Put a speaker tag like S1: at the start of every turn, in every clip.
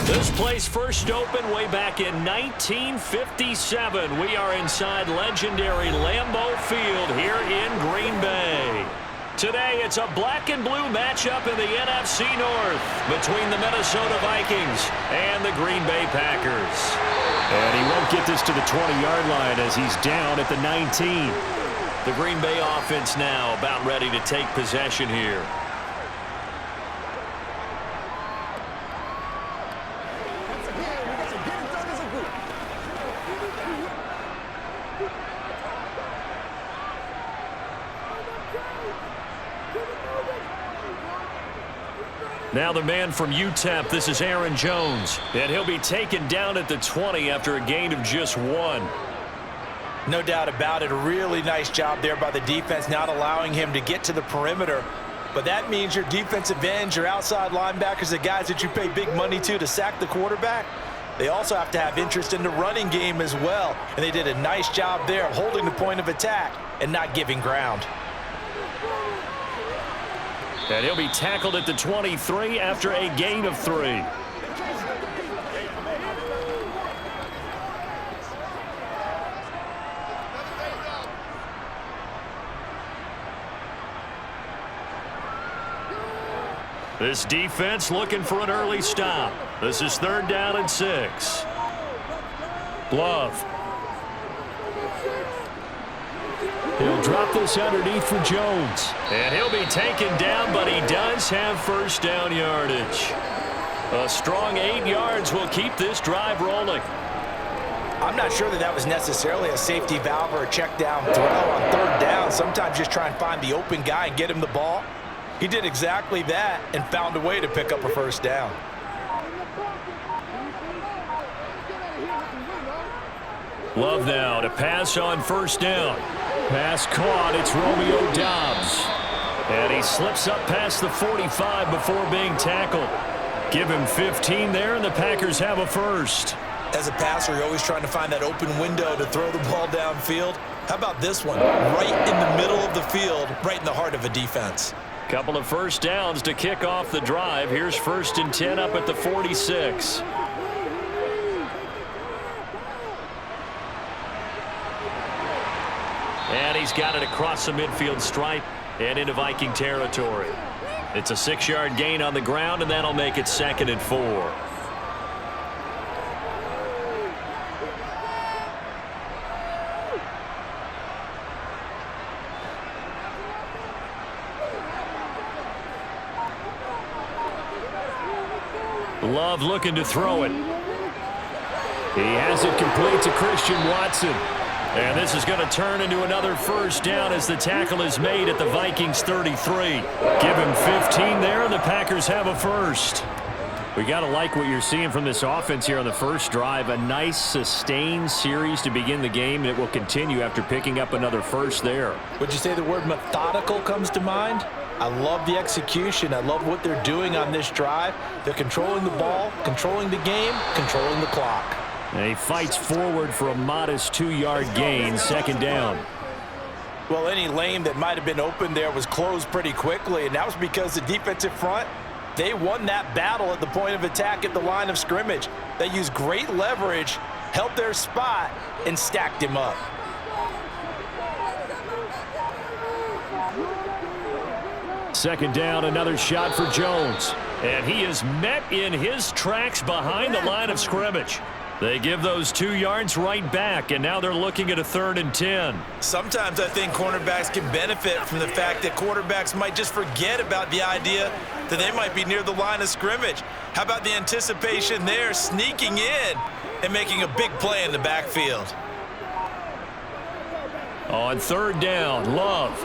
S1: This place first opened way back in 1957. We are inside legendary Lambeau Field here in Green Bay. Today, it's a black and blue matchup in the NFC North between the Minnesota Vikings and the Green Bay Packers.
S2: And he won't get this to the 20-yard line as he's down at the 19.
S1: The Green Bay offense now about ready to take possession here. Now the man from UTEP, this is Aaron Jones. And he'll be taken down at the 20 after a gain of just 1.
S3: No doubt about it. A really nice job there by the defense, not allowing him to get to the perimeter. But that means your defensive ends, your outside linebackers, the guys that you pay big money to sack the quarterback, they also have to have interest in the running game as well. And they did a nice job there of holding the point of attack and not giving ground.
S1: And he'll be tackled at the 23 after a gain of 3. This defense looking for an early stop. This is 3rd down and 6. Love. He'll drop this underneath for Jones. And he'll be taken down, but he does have first down yardage. A strong 8 yards will keep this drive rolling.
S3: I'm not sure that was necessarily a safety valve or a check down throw on 3rd down. Sometimes just try and find the open guy and get him the ball. He did exactly that and found a way to pick up a first down.
S1: Love now to pass on 1st down. Pass caught. It's Romeo Doubs. And he slips up past the 45 before being tackled. Give him 15 there, and the Packers have a first.
S3: As a passer, you're always trying to find that open window to throw the ball downfield. How about this one? Right in the middle of the field, right in the heart of a defense.
S1: Couple of first downs to kick off the drive. Here's 1st and 10 up at the 46. And he's got it across the midfield stripe and into Viking territory. It's a 6-yard gain on the ground, and that'll make it 2nd and 4. Love looking to throw it. He has it complete to Christian Watson. And this is going to turn into another first down as the tackle is made at the Vikings 33. Give him 15 there, and the Packers have a first. We got to like what you're seeing from this offense here on the first drive. A nice, sustained series to begin the game, and it will continue after picking up another first there.
S3: Would you say the word methodical comes to mind? I love the execution. I love what they're doing on this drive. They're controlling the ball, controlling the game, controlling the clock.
S1: And he fights forward for a modest 2-yard gain, 2nd down.
S3: Well, any lane that might have been open there was closed pretty quickly, and that was because the defensive front, they won that battle at the point of attack at the line of scrimmage. They used great leverage, held their spot, and stacked him up.
S1: Second down, another shot for Jones. And he is met in his tracks behind the line of scrimmage. They give those 2 yards right back, and now they're looking at a 3rd and 10.
S3: Sometimes I think cornerbacks can benefit from the fact that quarterbacks might just forget about the idea that they might be near the line of scrimmage. How about the anticipation there, sneaking in and making a big play in the backfield?
S1: On 3rd down, Love.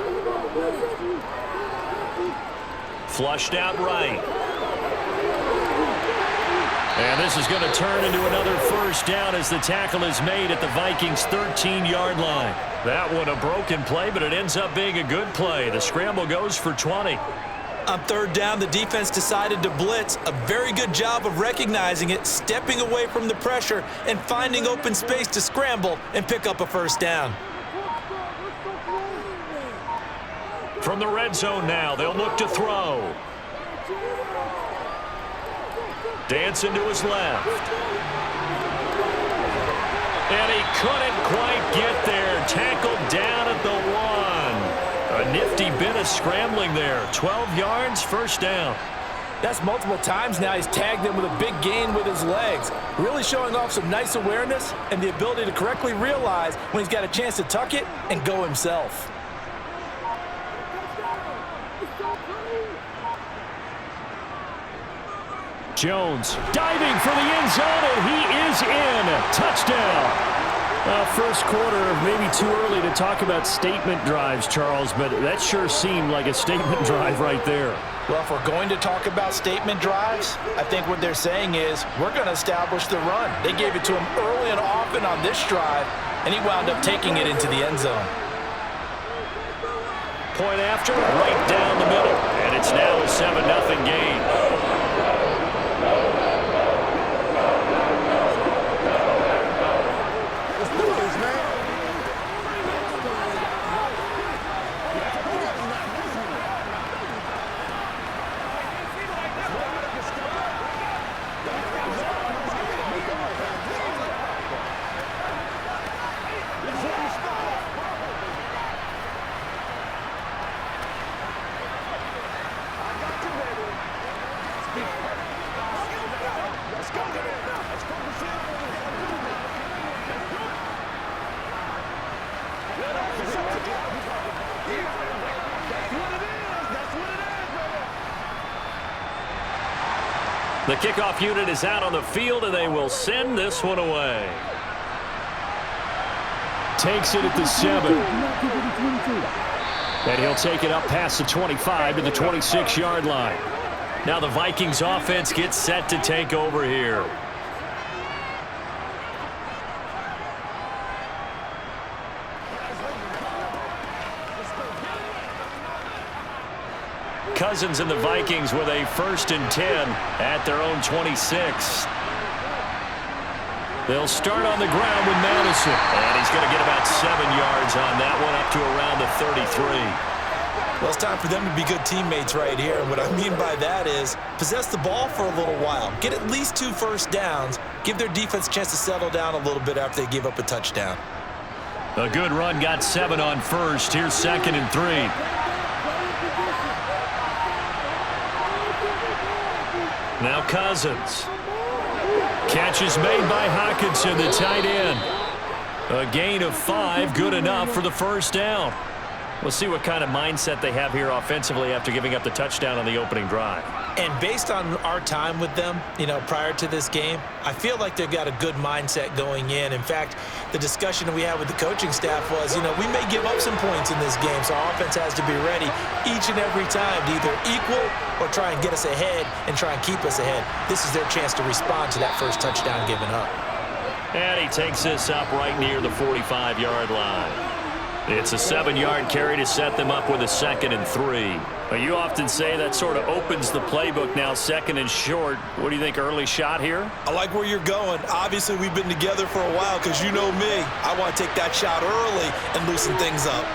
S1: Flushed out right. And this is going to turn into another first down as the tackle is made at the Vikings' 13-yard line. That one a broken play, but it ends up being a good play. The scramble goes for 20.
S3: On 3rd down, the defense decided to blitz. A very good job of recognizing it, stepping away from the pressure, and finding open space to scramble and pick up a first down.
S1: From the red zone now, they'll look to throw. Dancing to his left. And he couldn't quite get there. Tackled down at the 1. A nifty bit of scrambling there. 12 yards, first down.
S3: That's multiple times now he's tagged him with a big gain with his legs. Really showing off some nice awareness and the ability to correctly realize when he's got a chance to tuck it and go himself.
S1: Jones diving for the end zone, and he is in. Touchdown. First quarter, maybe too early to talk about statement drives, Charles, but that sure seemed like a statement drive right there.
S3: Well, if we're going to talk about statement drives, I think what they're saying is we're going to establish the run. They gave it to him early and often on this drive, and he wound up taking it into the end zone.
S1: Point after, right down the middle, and it's now a 7-0 game. The kickoff unit is out on the field, and they will send this one away. Takes it at the 7. And he'll take it up past the 25 to the 26-yard line. Now the Vikings offense gets set to take over here. Cousins and the Vikings with a 1st and 10 at their own 26. They'll start on the ground with Madison. And he's going to get about 7 yards on that one, up to around the 33.
S3: Well, it's time for them to be good teammates right here. And what I mean by that is possess the ball for a little while. Get at least 2 first downs. Give their defense a chance to settle down a little bit after they give up a touchdown.
S1: A good run, got 7 on first. Here's 2nd and 3. Now Cousins. Catch is made by Hockenson, the tight end. A gain of 5, good enough for the first down. We'll see what kind of mindset they have here offensively after giving up the touchdown on the opening drive.
S3: And based on our time with them, prior to this game, I feel like they've got a good mindset going in. In fact, the discussion that we had with the coaching staff was, we may give up some points in this game, so our offense has to be ready each and every time to either equal or try and get us ahead and try and keep us ahead. This is their chance to respond to that first touchdown given up.
S1: And he takes this up right near the 45-yard line. It's a 7-yard carry to set them up with a 2nd and 3. You often say that sort of opens the playbook now, 2nd and short. What do you think, early shot here?
S3: I like where you're going. Obviously, we've been together for a while because you know me. I want to take that shot early and loosen things up.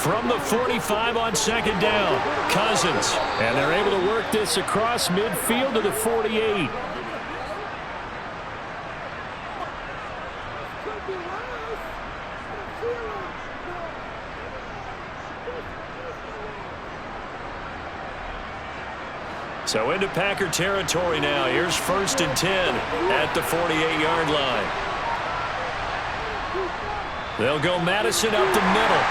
S1: From the 45 on 2nd down, Cousins. And they're able to work this across midfield to the 48. So into Packer territory now. Here's 1st and 10 at the 48-yard line. They'll go Madison up the middle.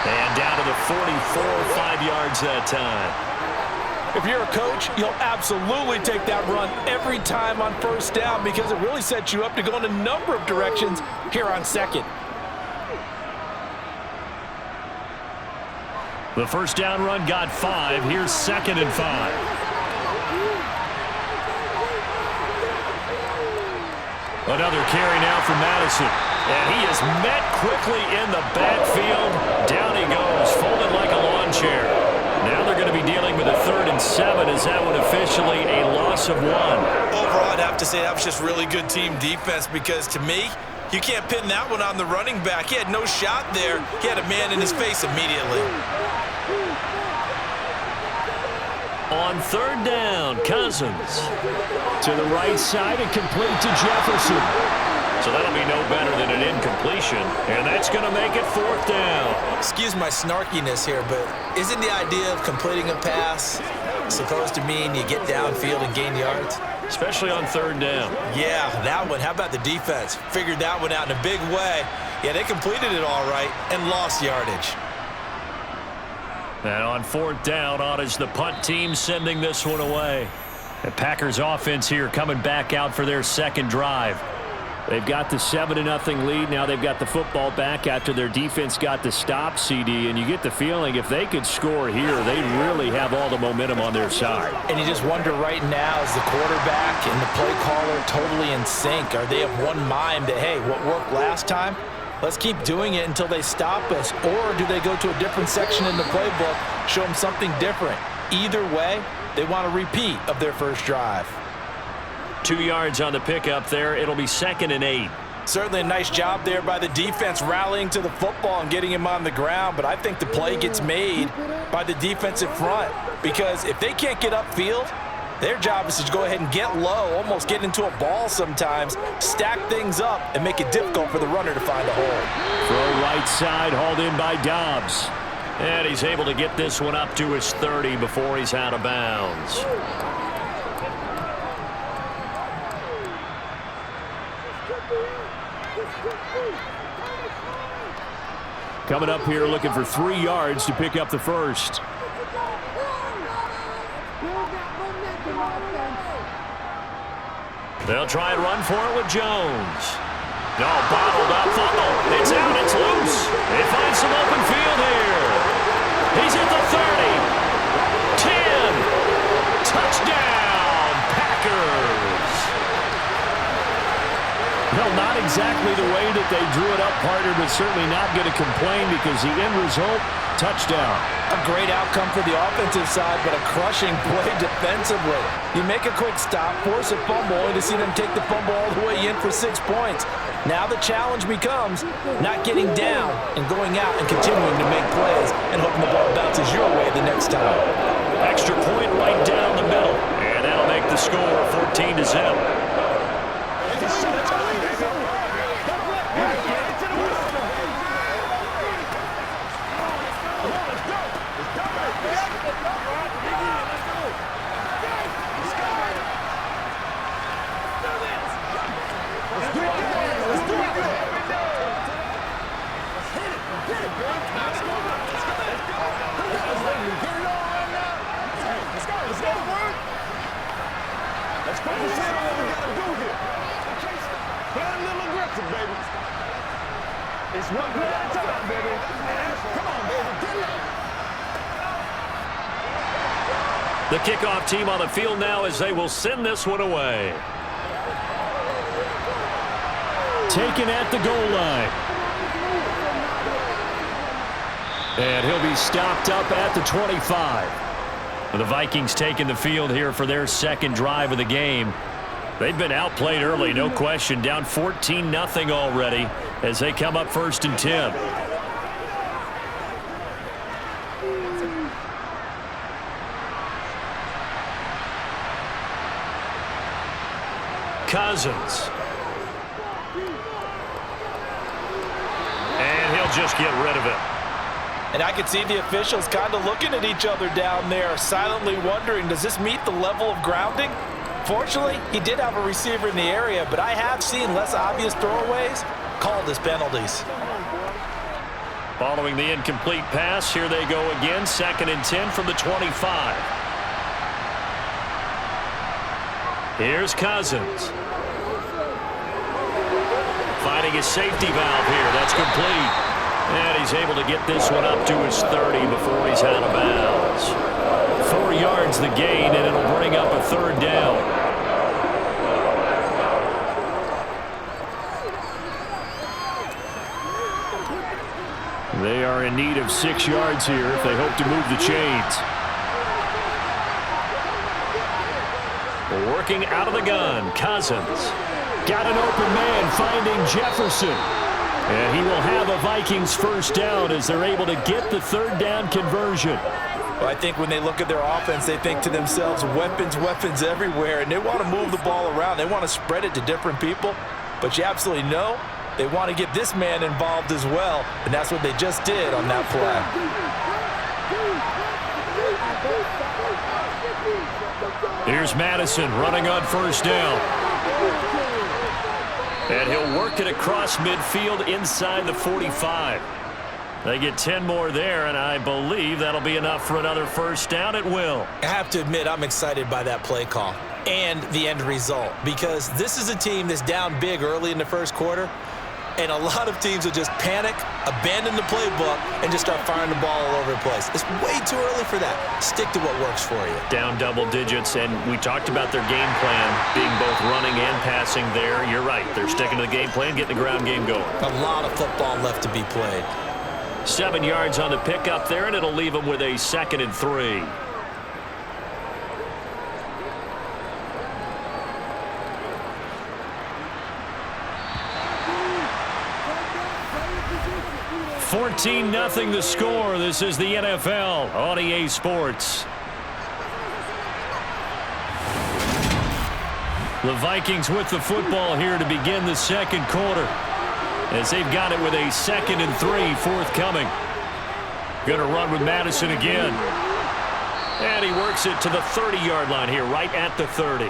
S1: And down to the 44, 5 yards that time.
S3: If you're a coach, you'll absolutely take that run every time on first down because it really sets you up to go in a number of directions here on 2nd.
S1: The first down run got 5. Here's 2nd and 5. Another carry now for Madison. And he is met quickly in the backfield. Down he goes, folded like a lawn chair. Now they're going to be dealing with a 3rd and 7. Is that one officially a loss of 1?
S3: Overall, I'd have to say that was just really good team defense because to me, you can't pin that one on the running back. He had no shot there. He had a man in his face immediately.
S1: On third down, Cousins.
S2: To the right side and complete to Jefferson.
S1: So that'll be no better than an incompletion, and that's going to make it fourth down.
S3: Excuse my snarkiness here, but isn't the idea of completing a pass supposed to mean you get downfield and gain yards?
S1: Especially on third down.
S3: Yeah, that one. How about the defense? Figured that one out in a big way. Yeah, they completed it all right and lost yardage.
S1: And on fourth down, on is the punt team sending this one away. The Packers offense here coming back out for their second drive.
S2: They've got the 7-0 lead. Now they've got the football back after their defense got the stop, CD. And you get the feeling if they could score here, they really have all the momentum on their side.
S3: And you just wonder right now, is the quarterback and the play caller totally in sync? Are they of one mind that, hey, what worked last time? Let's keep doing it until they stop us. Or do they go to a different section in the playbook, show them something different? Either way, they want a repeat of their first drive.
S1: 2 yards on the pickup there. It'll be 2nd and 8.
S3: Certainly a nice job there by the defense rallying to the football and getting him on the ground, but I think the play gets made by the defensive front because if they can't get upfield, their job is to go ahead and get low, almost get into a ball sometimes, stack things up, and make it difficult for the runner to find a hole.
S2: Throw right side, hauled in by Dobbs.
S1: And he's able to get this one up to his 30 before he's out of bounds.
S2: Coming up here looking for 3 yards to pick up the first.
S1: They'll try and run for it with Jones. No, bottled up, fumble. It's out, it's loose. They find some open field here. He's at the 30. 10. Touchdown, Packers.
S2: Well, not exactly the way that they drew it up, partner, but certainly not going to complain because the end result, touchdown.
S3: A great outcome for the offensive side, but a crushing play defensively. You make a quick stop, force a fumble, only to see them take the fumble all the way in for 6 points. Now the challenge becomes not getting down and going out and continuing to make plays and hoping the ball bounces your way the next time.
S1: Extra point right down the middle, and that'll make the score 14-0.
S4: It's one play at a time, baby. Come on, baby. Get it up.
S1: The kickoff team on the field now as they will send this one away.
S2: Taken at the goal line. And he'll be stopped up at the 25.
S1: The Vikings taking the field here for their second drive of the game. They've been outplayed early, no question. Down 14-0 already as they come up 1st and 10. Cousins. And he'll just get rid of it.
S3: And I could see the officials kind of looking at each other down there, silently wondering, does this meet the level of grounding? Fortunately, he did have a receiver in the area, but I have seen less obvious throwaways called as penalties.
S1: Following the incomplete pass, here they go again, 2nd and 10 from the 25. Here's Cousins. Finding his safety valve here. That's complete. And he's able to get this one up to his 30 before he's out of bounds. 4 yards the gain, and it'll bring up a 3rd down.
S2: They are in need of 6 yards here if they hope to move the chains.
S1: Working out of the gun, Cousins.
S2: Got an open man finding Jefferson. And he will have a Vikings first down as they're able to get the 3rd down conversion.
S3: Well, I think when they look at their offense, they think to themselves, weapons, weapons everywhere, and they want to move the ball around. They want to spread it to different people, but you absolutely know they want to get this man involved as well, and that's what they just did on that play.
S1: Here's Madison running on first down. And he'll work it across midfield inside the 45. They get 10 more there, and I believe that'll be enough for another first down. It will.
S3: I have to admit, I'm excited by that play call and the end result, because this is a team that's down big early in the first quarter, and a lot of teams will just panic, abandon the playbook, and just start firing the ball all over the place. It's way too early for that. Stick to what works for you.
S1: Down double digits, and we talked about their game plan being both running and passing there. You're right. They're sticking to the game plan, getting the ground game going.
S3: A lot of football left to be played.
S1: 7 yards on the pickup there, and it'll leave them with a 2nd and 3. $14-0 the score. This is the NFL on EA Sports. The Vikings with the football here to begin the second quarter, as they've got it with a 2nd and 3 forthcoming. Going to run with Madison again. And he works it to the 30-yard line here, right at the 30.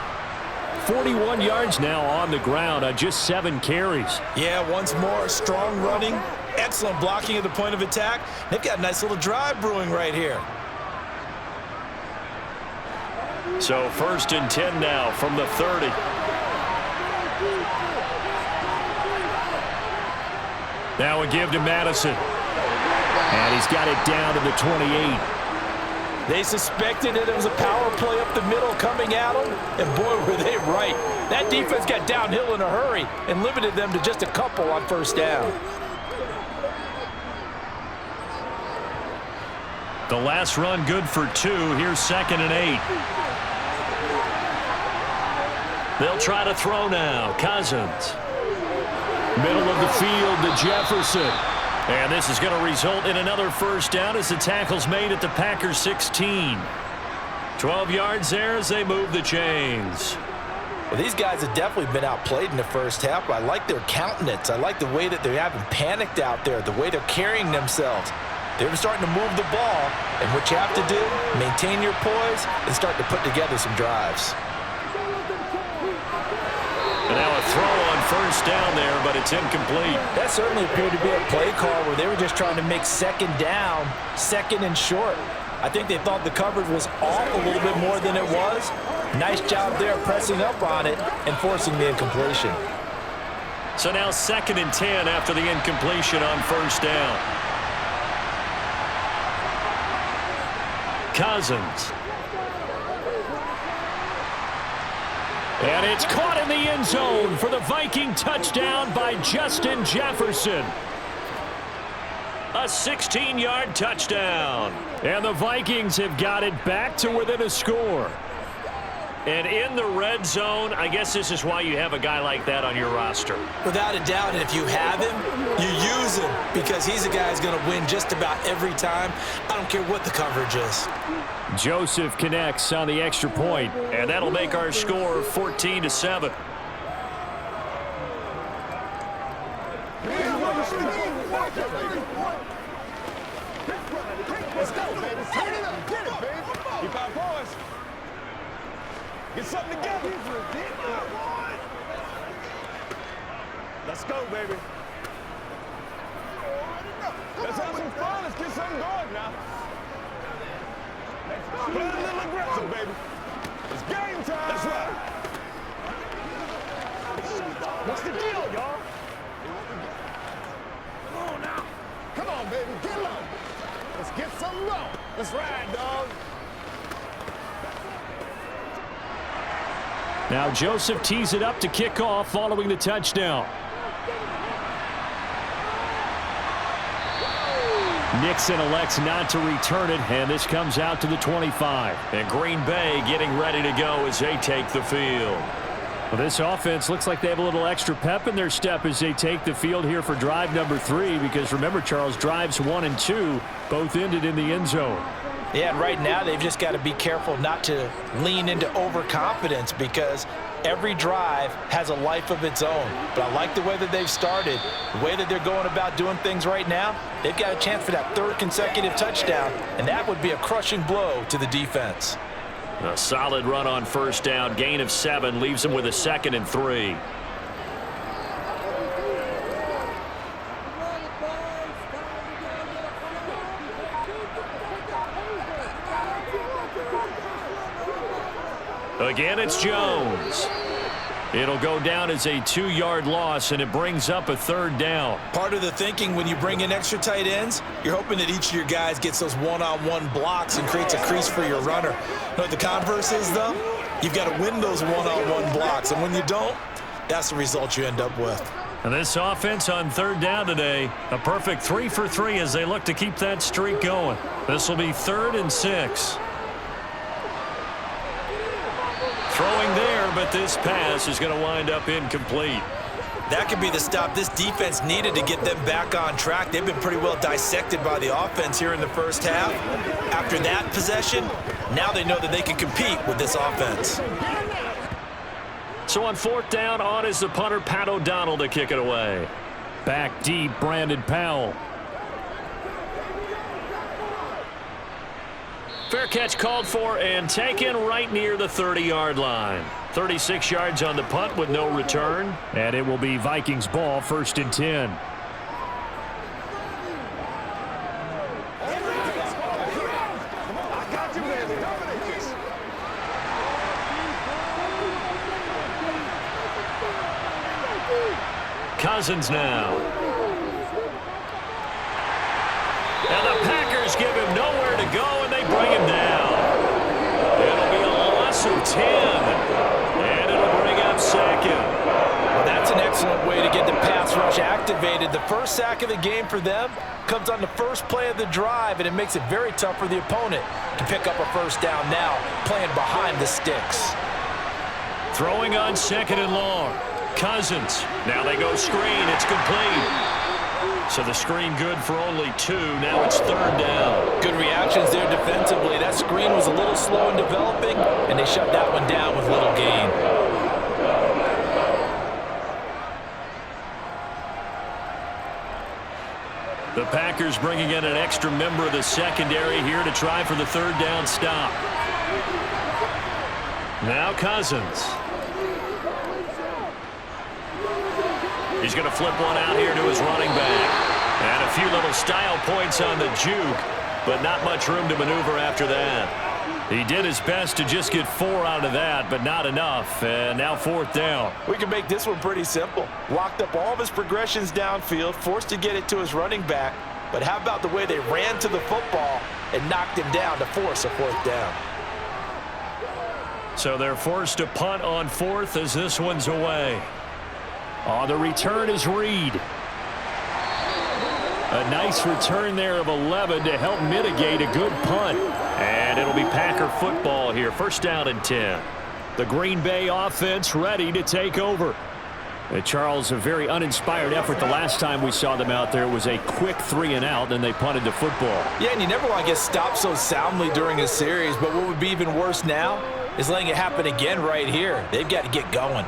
S1: 41 yards now on the ground on just 7 carries.
S3: Yeah, once more, strong running, excellent blocking at the point of attack. They've got a nice little drive brewing right here.
S1: So 1st and 10 now from the 30. Now a give to Madison. And he's got it down to the 28.
S3: They suspected that it was a power play up the middle coming at them, and boy, were they right. That defense got downhill in a hurry and limited them to just a couple on first down.
S1: The last run good for 2. Here's 2nd and 8. They'll try to throw now. Cousins. Middle of the field to Jefferson. And this is going to result in another first down as the tackle's made at the Packers 16. 12 yards there as they move the chains.
S3: Well, these guys have definitely been outplayed in the first half, but I like their countenance. I like the way that they haven't panicked out there, the way they're carrying themselves. They're starting to move the ball, and what you have to do, maintain your poise and start to put together some drives.
S1: And now a throw on first down there, but it's incomplete.
S3: That certainly appeared to be a play call where they were just trying to make second down, 2nd and short. I think they thought the coverage was off a little bit more than it was. Nice job there pressing up on it and forcing the incompletion.
S1: So now 2nd and 10 after the incompletion on first down. Cousins. And it's caught in the end zone for the Viking touchdown by Justin Jefferson. A 16-yard touchdown. And the Vikings have got it back to within a score. And in the red zone, I guess this is why you have a guy like that on your roster.
S3: Without a doubt, and if you have him, you use him, because he's a guy who's going to win just about every time. I don't care what the coverage is.
S1: Joseph connects on the extra point, and that'll make our score 14-7.
S4: Let's go, baby. Turn it up. Get it, baby. Keep our boys. Get something together. Let's go, baby. Let's have some fun. Let's get something going now. Play a little aggressive, baby. It's game time. That's right. What's the deal, y'all? Come on now. Come on, baby. Get low. Let's get some low. Let's ride, dog.
S1: Now Joseph tees it up to kick off following the touchdown. Nixon elects not to return it, and this comes out to the 25. And Green Bay getting ready to go as they take the field. Well, this offense looks like they have a little extra pep in their step as they take the field here for drive number 3, because remember, Charles, drives 1 and 2 both ended in the end zone.
S3: Yeah, and right now they've just got to be careful not to lean into overconfidence because every drive has a life of its own. But I like the way that they've started, the way that they're going about doing things right now. They've got a chance for that third consecutive touchdown, and that would be a crushing blow to the defense.
S2: A solid run on first down. Gain of 7 leaves them with a 2nd and 3. Again, it's Jones. It'll go down as a 2-yard loss, and it brings up a 3rd down.
S3: Part of the thinking when you bring in extra tight ends, you're hoping that each of your guys gets those one-on-one blocks and creates a crease for your runner. You know what the converse is, though? You've got to win those one-on-one blocks, and when you don't, that's the result you end up with.
S2: And this offense on 3rd down today, a perfect 3 for 3 as they look to keep that streak going. This will be 3rd and 6. Throwing there, but this pass is going to wind up incomplete.
S3: That could be the stop this defense needed to get them back on track. They've been pretty well dissected by the offense here in the first half. After that possession, now they know that they can compete with this offense.
S2: So on 4th down, on is the punter, Pat O'Donnell, to kick it away. Back deep, Brandon Powell. Fair catch called for and taken right near the 30-yard line. 36 yards on the punt with no return. And it will be Vikings ball, 1st and 10. Cousins now. And the Packers give him nowhere to go, and they bring him down. It'll be a loss of 10. And it'll bring up 2nd.
S3: Well, that's an excellent way to get the pass rush activated. The first sack of the game for them comes on the first play of the drive, and it makes it very tough for the opponent to pick up a first down now, playing behind the sticks.
S2: Throwing on 2nd and long. Cousins. Now they go screen. It's complete. So the screen good for only 2. Now it's 3rd down.
S3: Good reactions there defensively. That screen was a little slow in developing, and they shut that one down with little gain.
S2: The Packers bringing in an extra member of the secondary here to try for the 3rd down stop. Now Cousins. He's going to flip one out here to his running back. And a few little style points on the juke, but not much room to maneuver after that. He did his best to just get 4 out of that, but not enough. And now 4th down.
S3: We can make this one pretty simple. Locked up all of his progressions downfield, forced to get it to his running back. But how about the way they ran to the football and knocked him down to force a 4th down?
S2: So they're forced to punt on 4th as this one's away. On the return is Reed. A nice return there of 11 to help mitigate a good punt. And it'll be Packer football here. 1st down and 10. The Green Bay offense ready to take over. Charles, a very uninspired effort the last time we saw them out there. It was a quick 3 and out, then they punted the football.
S3: Yeah, and you never want to get stopped so soundly during a series, but what would be even worse now is letting it happen again right here. They've got to get going.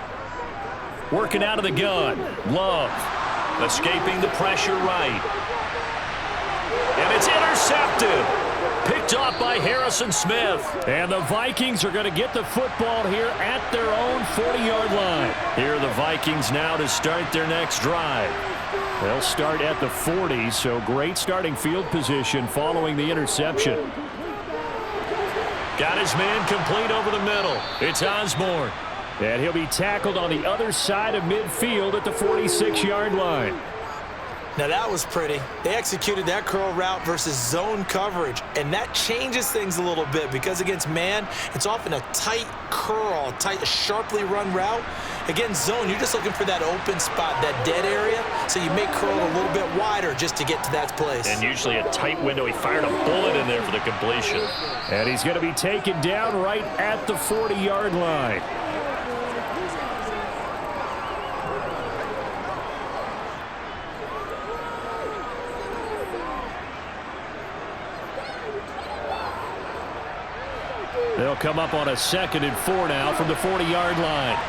S2: Working out of the gun. Love. Escaping the pressure right. And it's intercepted. Picked off by Harrison Smith. And the Vikings are going to get the football here at their own 40-yard line. Here are the Vikings now to start their next drive. They'll start at the 40, so great starting field position following the interception. Got his man complete over the middle. It's Osborne. And he'll be tackled on the other side of midfield at the 46-yard line.
S3: Now that was pretty. They executed that curl route versus zone coverage, and that changes things a little bit because against man, it's often a tight curl, a sharply run route. Against zone, you're just looking for that open spot, that dead area, so you may curl it a little bit wider just to get to that place.
S2: And usually a tight window. He fired a bullet in there for the completion. And he's going to be taken down right at the 40-yard line.
S1: They'll come up on a 2nd and 4 now from the 40-yard line.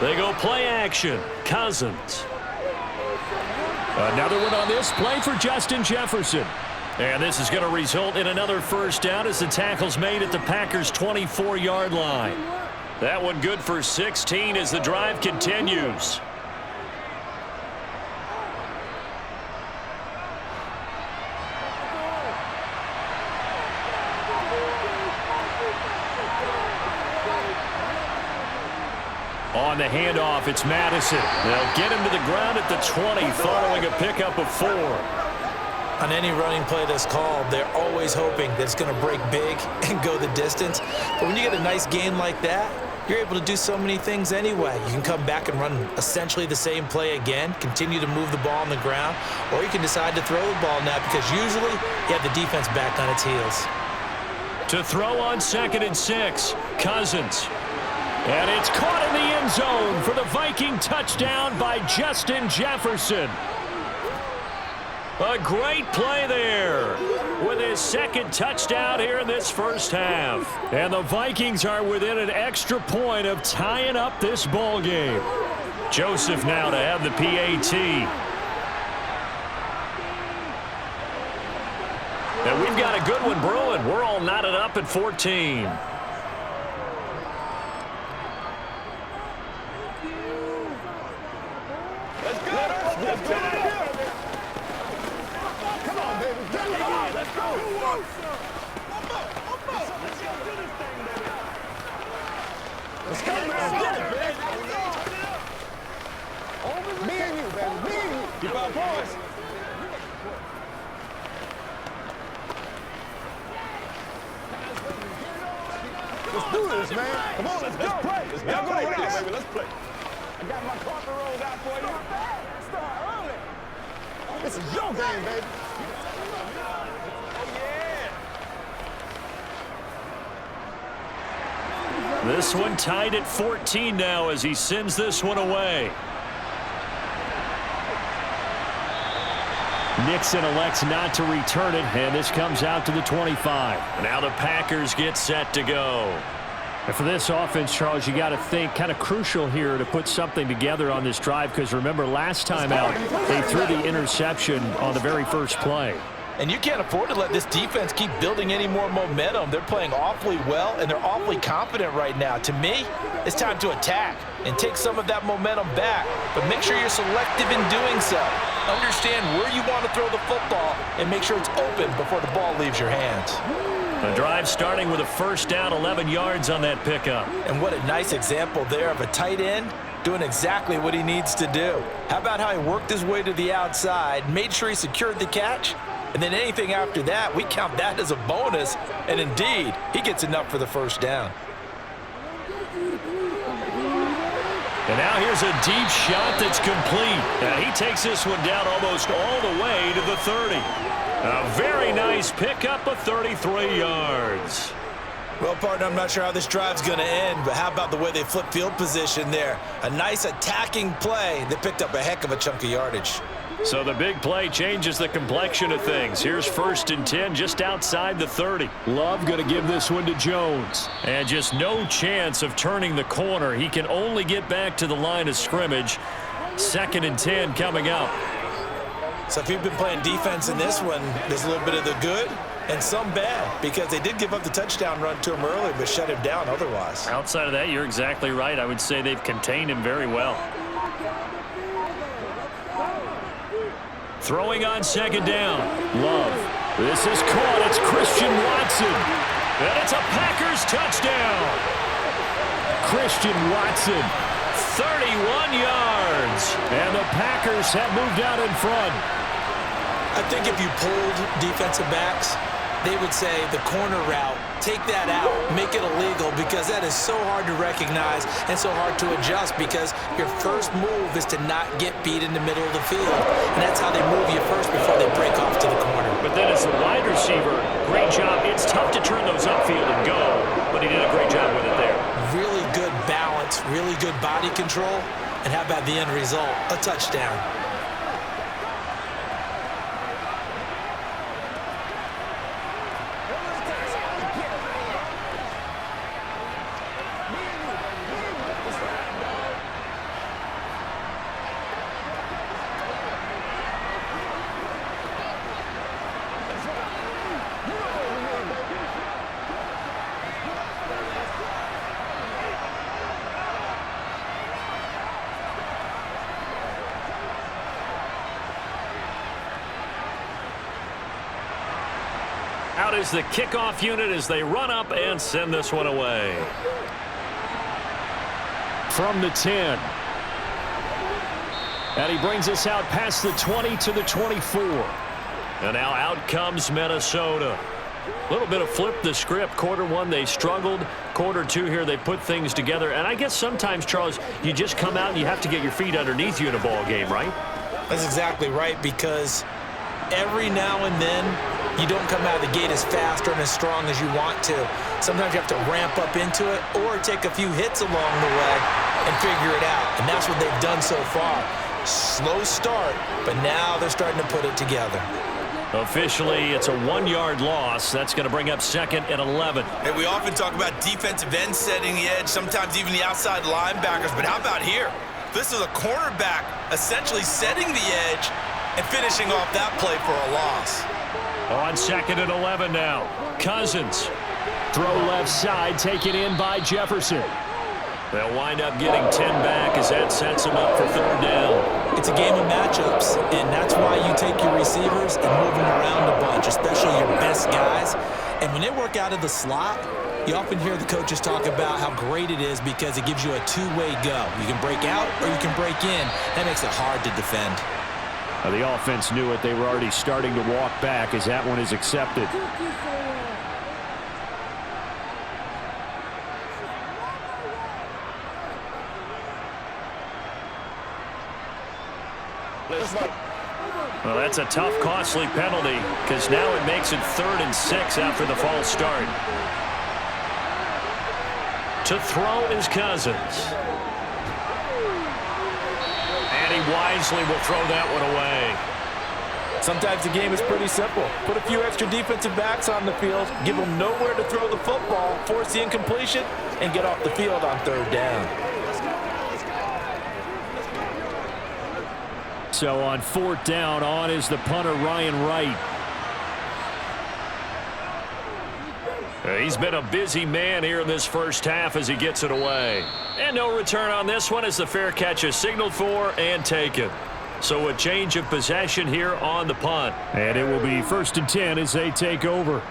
S2: They go play action. Cousins.
S1: Another one on this play for Justin Jefferson. And this is going to result in another first down as the tackle's made at the Packers' 24-yard line.
S2: That one good for 16 as the drive continues.
S1: On the handoff, it's Madison.
S2: They'll get him to the ground at the 20 following a pickup of 4.
S3: On any running play that's called, they're always hoping that it's going to break big and go the distance. But when you get a nice gain like that, you're able to do so many things anyway. You can come back and run essentially the same play again, continue to move the ball on the ground, or you can decide to throw the ball now because usually you have the defense back on its heels.
S1: To throw on 2nd and 6, Cousins. And it's caught in the end zone for the Viking touchdown by Justin Jefferson.
S2: A great play there with his 2nd touchdown here in this first half.
S1: And the Vikings are within an extra point of tying up this ball game.
S2: Joseph now to have the PAT. And we've got a good one brewing. We're all knotted up at 14.
S4: Let's do this, man. Come on, let's play. Let's go, baby. Let's play. I got my carpet rolled out for you. Start early. This is your game, baby.
S2: This one tied at 14 now as he sends this one away.
S1: Nixon elects not to return it, and this comes out to the 25.
S2: Now the Packers get set to go.
S1: And for this offense, Charles, you got to think kind of crucial here to put something together on this drive because remember last time out they threw the interception on the very first play.
S3: And you can't afford to let this defense keep building any more momentum. They're playing awfully well, and they're awfully confident right now. To me, it's time to attack and take some of that momentum back, but make sure you're selective in doing so. Understand where you want to throw the football and make sure it's open before the ball leaves your hands.
S2: The drive starting with a first down, 11 yards on that pickup.
S3: And what a nice example there of a tight end doing exactly what he needs to do. How about how he worked his way to the outside, made sure he secured the catch, and then anything after that, we count that as a bonus. And indeed, he gets enough for the first down.
S2: And now here's a deep shot that's complete. And he takes this one down almost all the way to the 30. A very nice pickup of 33 yards.
S3: Well, partner, I'm not sure how this drive's going to end, but how about the way they flip field position there? A nice attacking play that picked up a heck of a chunk of yardage.
S2: So the big play changes the complexion of things. Here's 1st and 10 just outside the 30.
S1: Love going to give this one to Jones.
S2: And just no chance of turning the corner. He can only get back to the line of scrimmage. 2nd and 10 coming up.
S3: So if you've been playing defense in this one, there's a little bit of the good and some bad because they did give up the touchdown run to him early but shut him down otherwise.
S2: Outside of that, you're exactly right. I would say they've contained him very well.
S1: Throwing on 2nd down. Love. This is caught. It's Christian Watson.
S2: And it's a Packers touchdown.
S1: Christian Watson.
S2: 31 yards.
S1: And the Packers have moved out in front.
S3: I think if you pulled defensive backs, they would say the corner route, take that out, make it illegal because that is so hard to recognize and so hard to adjust because your first move is to not get beat in the middle of the field. And that's how they move you first before they break off to the corner.
S2: But then as a wide receiver, great job. It's tough to turn those upfield and go, but he did a great job with it there.
S3: Really good balance, really good body control, and how about the end result? A touchdown.
S2: out is the kickoff unit as they run up and send this one away.
S1: From the 10. And he brings us out past the 20 to the 24.
S2: And now out comes Minnesota. A little bit of flip the script. Quarter one, they struggled. Quarter two here, they put things together. And I guess sometimes, Charles, you just come out and you have to get your feet underneath you in a ball game, right?
S3: That's exactly right, because every now and then you don't come out of the gate as fast or as strong as you want to. Sometimes you have to ramp up into it or take a few hits along the way and figure it out. And that's what they've done so far. Slow start, but now they're starting to put it together.
S2: Officially, it's a 1-yard loss. That's going to bring up 2nd and 11.
S5: And we often talk about defensive ends setting the edge, sometimes even the outside linebackers. But how about here? This is a cornerback essentially setting the edge and finishing off that play for a loss.
S2: On 2nd and 11 now. Cousins.
S1: Throw left side, taken in by Jefferson.
S2: They'll wind up getting 10 back as that sets them up for 3rd down.
S3: It's a game of matchups, and that's why you take your receivers and move them around a bunch, especially your best guys. And when they work out of the slot, you often hear the coaches talk about how great it is because it gives you a two-way go. You can break out or you can break in. That makes it hard to defend.
S1: The offense knew it. They were already starting to walk back as that one is accepted.
S2: Well, that's a tough, costly penalty because now it makes it 3rd and 6 after the false start. To throw is Cousins. And he wisely will throw that one away.
S3: Sometimes the game is pretty simple. Put a few extra defensive backs on the field, give them nowhere to throw the football, force the incompletion, and get off the field on 3rd down.
S1: So on 4th down, on is the punter, Ryan Wright.
S2: He's been a busy man here in this first half as he gets it away. And no return on this one as the fair catch is signaled for and taken. So a change of possession here on the punt.
S1: And it will be 1st and 10 as they take over.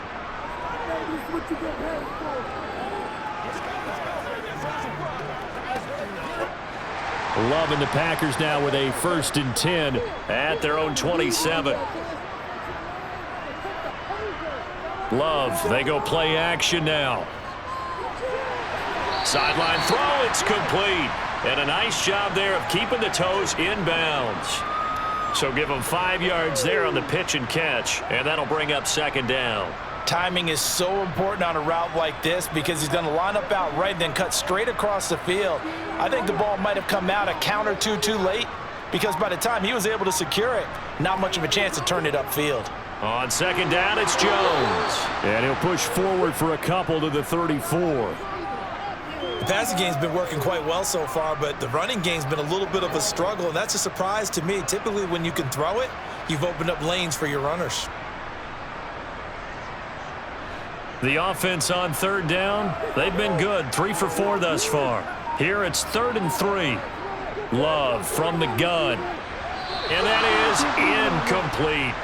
S1: Love and the Packers now with a 1st and 10
S2: at their own 27. Love, they go play action now. Sideline throw, it's complete. And a nice job there of keeping the toes in bounds. So give them 5 yards there on the pitch and catch, and that'll bring up 2nd down.
S3: Timing is so important on a route like this because he's going to line up out right and then cut straight across the field. I think the ball might have come out a count or two too late because by the time he was able to secure it, not much of a chance to turn it upfield.
S2: On 2nd down, it's Jones.
S1: And he'll push forward for a couple to the 34.
S3: The passing game's been working quite well so far, but the running game's been a little bit of a struggle, and that's a surprise to me. Typically, when you can throw it, you've opened up lanes for your runners.
S2: The offense on 3rd down, they've been good. 3 for 4 thus far. Here it's 3rd and 3. Love from the gun. And that is incomplete.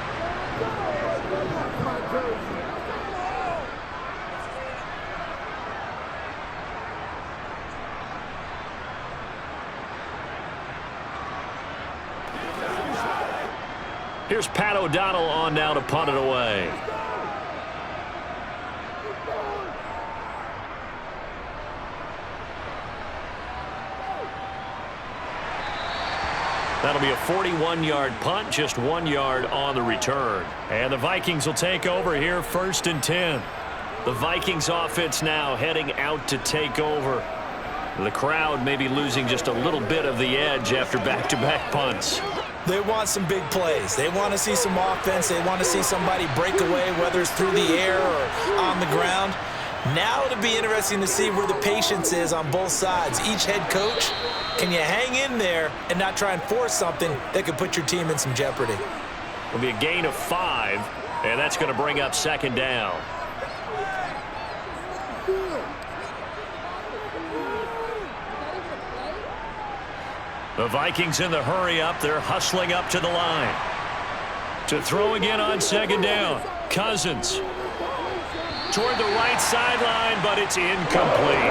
S2: Here's Pat O'Donnell on now to punt it away. That'll be a 41-yard punt, just 1 yard on the return. And the Vikings will take over here, 1st and 10. The Vikings offense now heading out to take over. The crowd maybe losing just a little bit of the edge after back-to-back punts.
S3: They want some big plays. They want to see some offense. They want to see somebody break away, whether it's through the air or on the ground. Now it'll be interesting to see where the patience is on both sides. Each head coach, can you hang in there and not try and force something that could put your team in some jeopardy?
S2: It'll be a gain of 5, and that's going to bring up 2nd down. The Vikings in the hurry up. They're hustling up to the line. To throw again on 2nd down. Cousins.
S1: toward the right sideline, but it's incomplete.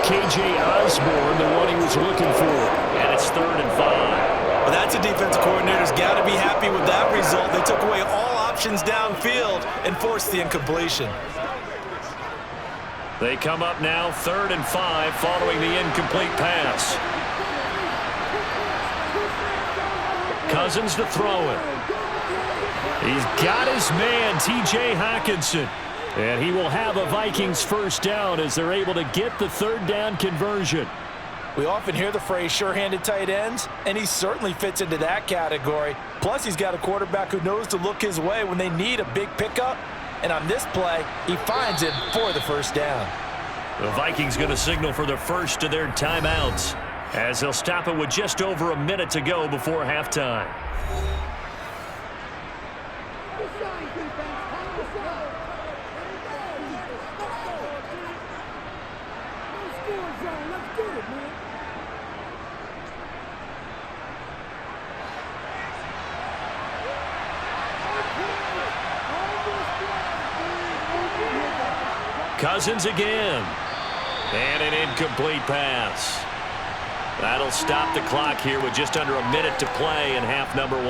S1: K.J. Osborne, the one he was looking for. And it's 3rd and 5.
S3: Well, that's a defense coordinator's got to be happy with that result. They took away all options downfield and forced the incompletion.
S1: They come up now 3rd and 5 following the incomplete pass. Cousins to throw it. He's got his man, T.J. Hockenson. And he will have a Vikings first down as they're able to get the 3rd down conversion.
S3: We often hear the phrase sure-handed tight ends, and he certainly fits into that category. Plus, he's got a quarterback who knows to look his way when they need a big pickup. And on this play, he finds him for the first down.
S1: The Vikings going to signal for the first of their timeouts as they'll stop it with just over a minute to go before halftime. Cousins again. And an incomplete pass. That'll stop the clock here with just under a minute to play in half number 1.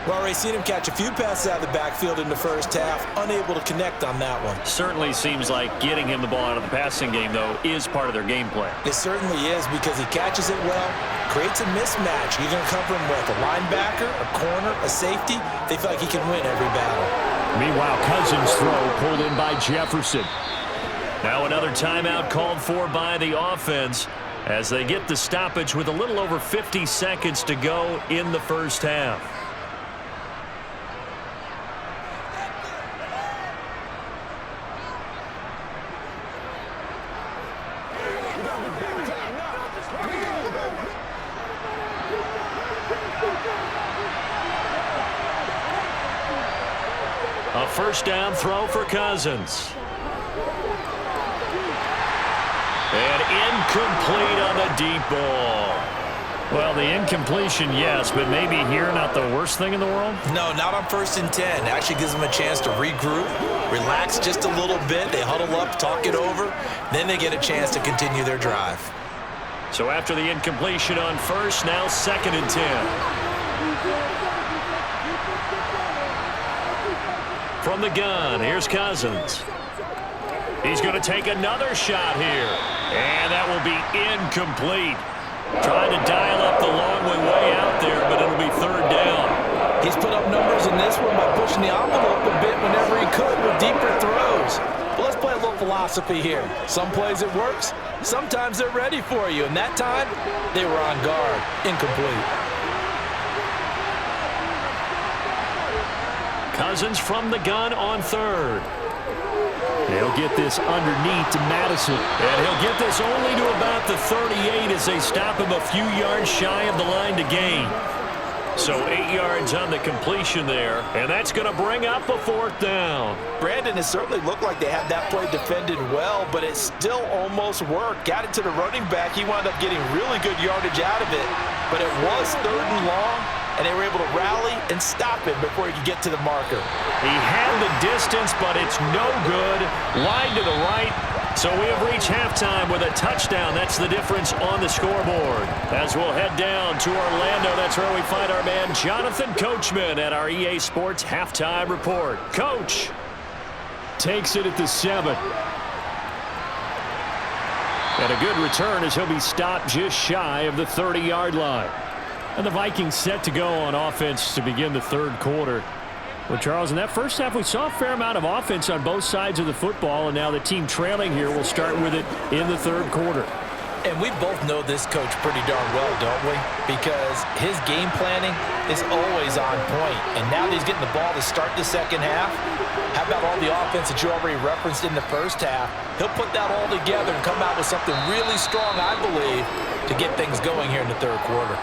S3: Well, Ray, seen him catch a few passes out of the backfield in the first half, unable to connect on that one.
S1: Certainly seems like getting him the ball out of the passing game, though, is part of their game plan.
S3: It certainly is because he catches it well, creates a mismatch. You're going to come from with a linebacker, a corner, a safety. They feel like he can win every battle.
S1: Meanwhile, Cousins' throw pulled in by Jefferson. Now another timeout called for by the offense as they get the stoppage with a little over 50 seconds to go in the first half. A first down throw for Cousins. And incomplete on the deep ball. Well, the incompletion, yes, but maybe here not the worst thing in the world?
S3: No, not on 1st and 10. Actually gives them a chance to regroup, relax just a little bit. They huddle up, talk it over. Then they get a chance to continue their drive.
S1: So after the incompletion on first, now 2nd and 10. From the gun, here's Cousins. He's going to take another shot here. And that will be incomplete. Trying to dial up the long way out there, but it'll be 3rd down.
S3: He's put up numbers in this one by pushing the envelope a bit whenever he could with deeper throws. But let's play a little philosophy here. Some plays it works. Sometimes they're ready for you. And that time, they were on guard. Incomplete.
S1: Cousins from the gun on 3rd. He'll get this underneath to Madison. And he'll get this only to about the 38 as they stop him a few yards shy of the line to gain. So 8 yards on the completion there. And that's going to bring up a 4th down.
S3: Brandon, it certainly looked like they had that play defended well, but it still almost worked. Got it to the running back. He wound up getting really good yardage out of it. But it was 3rd and long, and they were able to rally and stop it before he could get to the marker.
S1: He had the distance, but it's no good. Line to the right. So we have reached halftime with a touchdown. That's the difference on the scoreboard. As we'll head down to Orlando, that's where we find our man Jonathan Coachman at our EA Sports Halftime Report. Coach takes it at the 7. And a good return as he'll be stopped just shy of the 30-yard line. And the Vikings set to go on offense to begin the 3rd quarter. Well, Charles, in that first half, we saw a fair amount of offense on both sides of the football, and now the team trailing here will start with it in the 3rd quarter.
S3: And we both know this coach pretty darn well, don't we? Because his game planning is always on point. And now that he's getting the ball to start the 2nd half, how about all the offense that you already referenced in the first half? He'll put that all together and come out with something really strong, I believe, to get things going here in the 3rd quarter.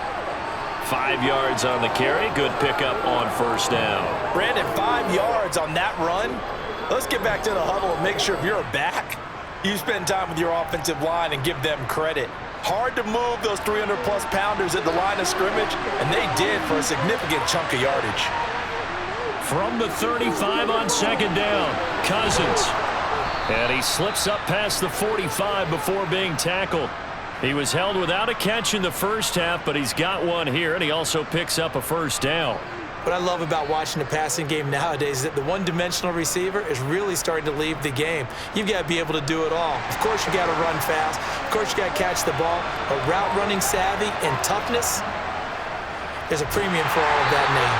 S1: 5 yards on the carry. Good pickup on first down.
S3: Brandon, 5 yards on that run. Let's get back to the huddle and make sure if you're a back, you spend time with your offensive line and give them credit. Hard to move those 300-plus pounders at the line of scrimmage, and they did for a significant chunk of yardage.
S1: From the 35 on 2nd down, Cousins. And he slips up past the 45 before being tackled. He was held without a catch in the first half, but he's got one here, and he also picks up a first down.
S3: What I love about watching the passing game nowadays is that the one-dimensional receiver is really starting to leave the game. You've got to be able to do it all. Of course, you got to run fast. Of course, you got to catch the ball. But route running savvy and toughness, there's a premium for all of that now.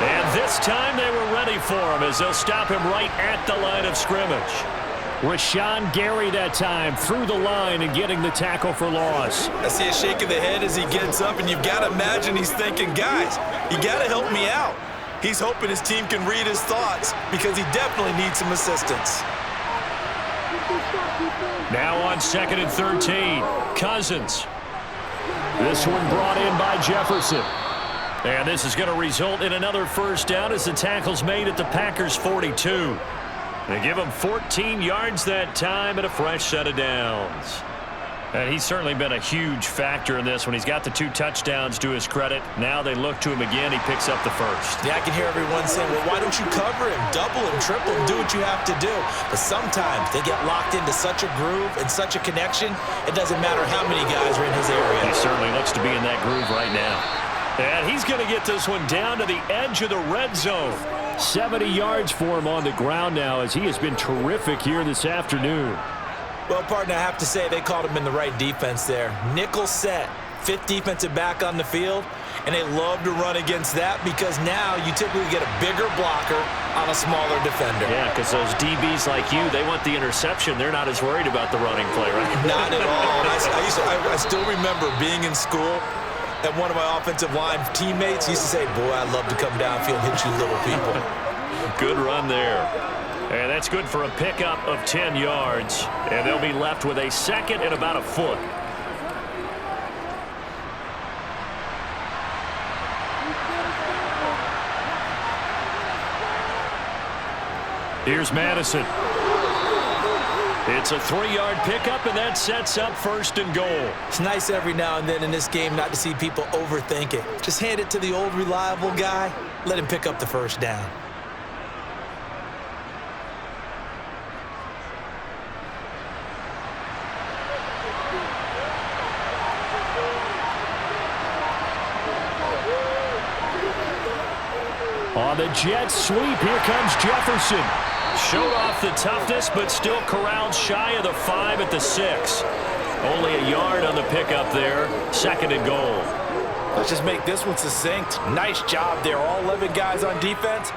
S1: And this time they were ready for him as they'll stop him right at the line of scrimmage. Rashawn Gary that time through the line and getting the tackle for loss.
S5: I see a shake of the head as he gets up, and you've got to imagine he's thinking, guys, you got to help me out. He's hoping his team can read his thoughts because he definitely needs some assistance.
S1: Now on 2nd and 13, Cousins. This one brought in by Jefferson. And this is going to result in another first down as the tackle's made at the Packers' 42. They give him 14 yards that time and a fresh set of downs. And he's certainly been a huge factor in this when he's got the 2 touchdowns to his credit. Now they look to him again. He picks up the first.
S3: Yeah, I can hear everyone saying, well, why don't you cover him, double him, triple him, do what you have to do. But sometimes they get locked into such a groove and such a connection, it doesn't matter how many guys are in his area.
S1: He certainly looks to be in that groove right now. And he's going to get this one down to the edge of the red zone. 70 yards for him on the ground now as he has been terrific here this afternoon.
S3: Well, partner, I have to say they called him in the right defense there. Nickel set, 5th defensive back on the field, and they love to run against that because now you typically get a bigger blocker on a smaller defender.
S1: Yeah, because those DBs like you, they want the interception. They're not as worried about the running play, right?
S3: Not at all. I still remember being in school, and one of my offensive line teammates used to say, boy, I'd love to come downfield and hit you little people.
S1: Good run there. And that's good for a pickup of 10 yards. And they'll be left with a 2nd and about a foot. Here's Madison. It's a 3-yard pickup, and that sets up 1st and goal.
S3: It's nice every now and then in this game not to see people overthink it. Just hand it to the old reliable guy. Let him pick up the first down.
S1: On the jet sweep, here comes Jefferson. Showed off the toughness, but still corralled shy of the 5 at the 6. Only a yard on the pickup there. 2nd and goal.
S3: Let's just make this one succinct. Nice job there. All 11 guys on defense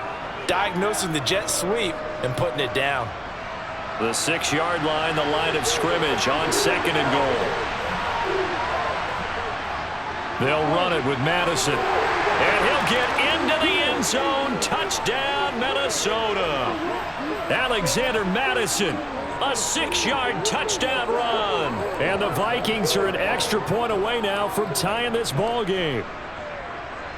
S3: diagnosing the jet sweep and putting it down.
S1: The 6-yard line, the line of scrimmage on 2nd and goal. They'll run it with Madison. And he'll get into the end zone. Touchdown, Minnesota. Alexander Madison, a 6-yard touchdown run. And the Vikings are an extra point away now from tying this ball game.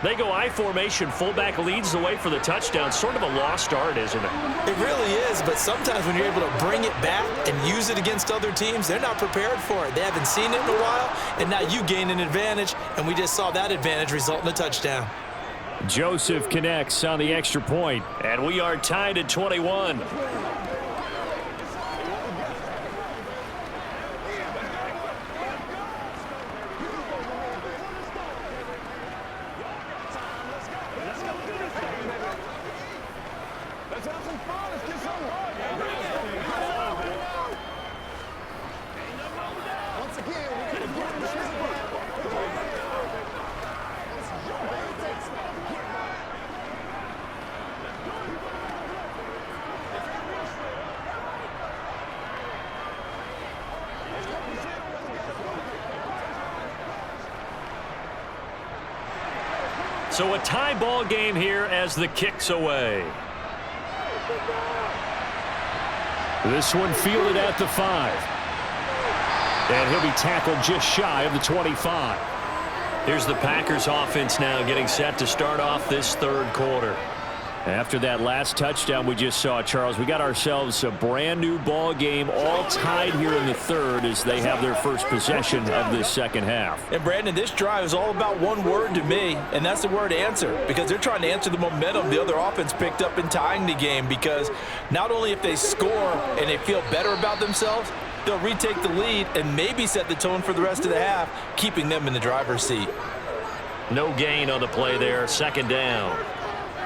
S1: They go I formation. Fullback leads the way for the touchdown. Sort of a lost art, isn't it?
S3: It really is, but sometimes when you're able to bring it back and use it against other teams, they're not prepared for it. They haven't seen it in a while, and now you gain an advantage, and we just saw that advantage result in a touchdown.
S1: Joseph connects on the extra point, and we are tied at 21. So a tie ball game here as the kick's away. This one fielded at the 5. And he'll be tackled just shy of the 25. Here's the Packers offense now getting set to start off this 3rd quarter. After that last touchdown we just saw, Charles, we got ourselves a brand new ball game, all tied here in the third as they have their first possession of this second half.
S3: And Brandon, this drive is all about one word to me, and that's the word answer, because they're trying to answer the momentum the other offense picked up in tying the game, because not only if they score and they feel better about themselves, they'll retake the lead and maybe set the tone for the rest of the half, keeping them in the driver's seat.
S2: No gain on the play there, second down.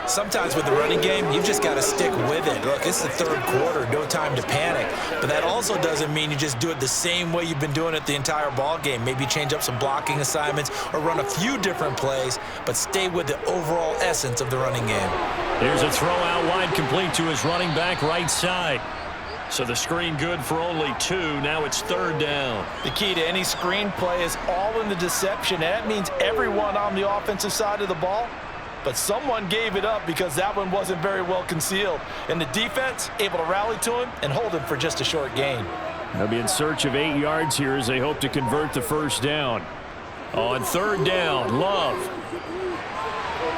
S3: Sometimes with the running game, you've just got to stick with it. Look, it's the third quarter, no time to panic. But that also doesn't mean you just do it the same way you've been doing it the entire ball game. Maybe change up some blocking assignments or run a few different plays, but stay with the overall essence of the running game.
S2: Here's a throw out wide, complete to his running back right side. So the screen good for only 2. Now it's third down.
S3: The key to any screen play is all in the deception. And that means everyone on the offensive side of the ball, but someone gave it up because that one wasn't very well concealed. And the defense able to rally to him and hold him for just a short gain.
S1: They'll be in search of 8 yards here as they hope to convert the first down.
S2: On third down, Love.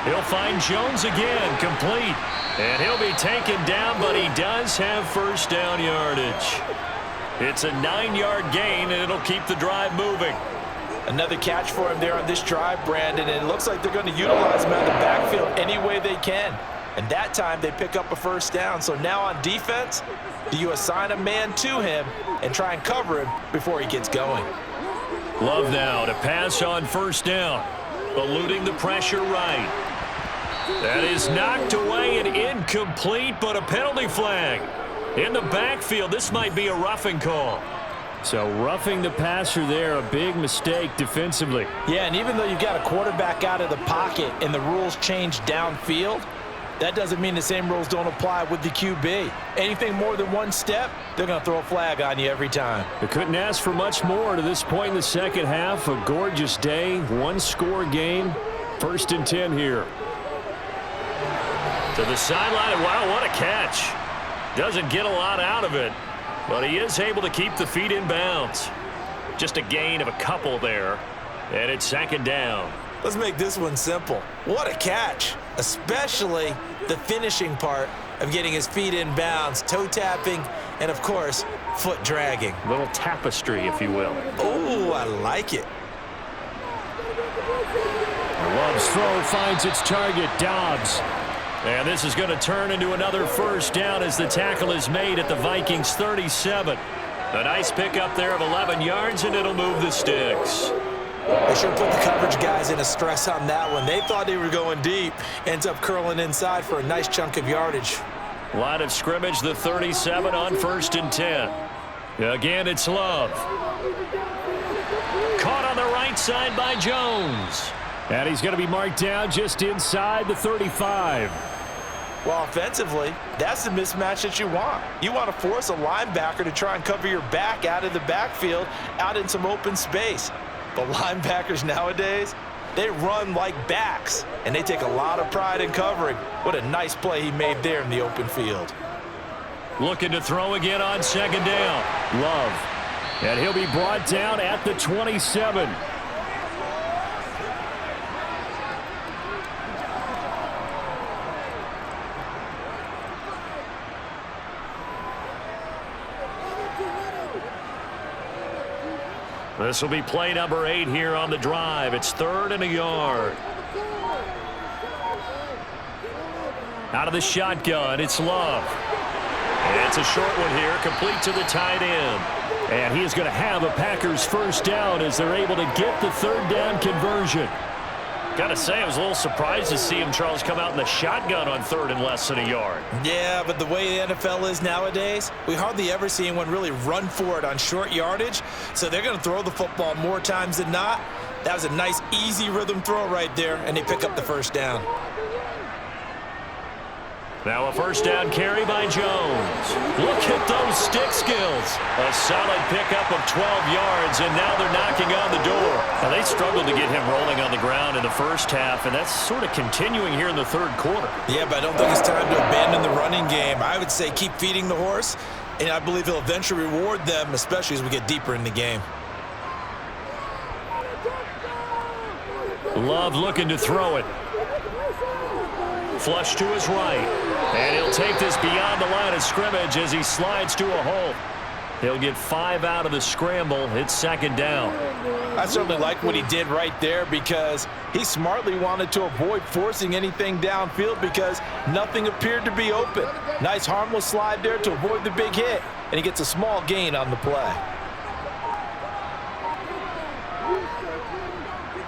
S2: He'll find Jones again, complete. And he'll be taken down, but he does have first down yardage. It's a 9-yard gain, and it'll keep the drive moving.
S3: Another catch for him there on this drive, Brandon, and it looks like they're going to utilize him out of the backfield any way they can. And that time they pick up a first down. So now on defense, do you assign a man to him and try and cover him before he gets going?
S2: Love now to pass on first down, eluding the pressure right. That is knocked away and incomplete, but a penalty flag. In the backfield, this might be a roughing call.
S1: So roughing the passer there, a big mistake defensively.
S3: Yeah, and even though you've got a quarterback out of the pocket and the rules change downfield, that doesn't mean the same rules don't apply with the QB. Anything more than one step, they're going to throw a flag on you every time.
S1: They couldn't ask for much more to this point in the second half. A gorgeous day, one-score game. First and 10 here.
S2: To the sideline, wow, what a catch. Doesn't get a lot out of it, but he is able to keep the feet in bounds. Just a gain of a couple there, and it's second down.
S3: Let's make this one simple. What a catch, especially the finishing part of getting his feet in bounds, toe tapping, and of course, foot dragging.
S2: A little tapestry, if you will.
S3: Oh, I like it.
S1: Love's throw finds its target, Dobbs.
S2: And this is going to turn into another first down as the tackle is made at the Vikings 37. A nice pickup there of 11 yards, and it'll move the sticks.
S3: They sure put the coverage guys in a stress on that one. They thought they were going deep. Ends up curling inside for a nice chunk of yardage.
S2: Line of scrimmage, the 37 on first and 10. Again, it's Love. Caught on the right side by Jones.
S1: And he's going to be marked down just inside the 35.
S3: Well, offensively, that's the mismatch that you want. You want to force a linebacker to try and cover your back out of the backfield, out in some open space. But linebackers nowadays, they run like backs, and they take a lot of pride in covering. What a nice play he made there in the open field.
S2: Looking to throw again on second down.
S1: Love. And he'll be brought down at the 27.
S2: This will be play number 8 here on the drive. It's third and a yard. Out of the shotgun, it's Love. And it's a short one here, complete to the tight end.
S1: And he is going to have a Packers first down as they're able to get the third down conversion.
S2: Got to say, I was a little surprised to see him, Charles, come out in the shotgun on third and less than a yard.
S3: Yeah, but the way the NFL is nowadays, we hardly ever see anyone really run for it on short yardage. So they're going to throw the football more times than not. That was a nice, easy rhythm throw right there, and they pick up the first down.
S2: Now a first down carry by Jones. Look at those stick skills. A solid pickup of 12 yards, and now they're knocking on the door. Now they struggled to get him rolling on the ground in the first half, and that's sort of continuing here in the third quarter.
S3: Yeah, but I don't think it's time to abandon the running game. I would say keep feeding the horse, and I believe he'll eventually reward them, especially as we get deeper in the game.
S2: Love looking to throw it. Flush to his right. And he'll take this beyond the line of scrimmage as he slides to a halt. He'll get 5 out of the scramble. It's second down.
S3: I certainly like what he did right there because he smartly wanted to avoid forcing anything downfield because nothing appeared to be open. Nice harmless slide there to avoid the big hit, and he gets a small gain on the play.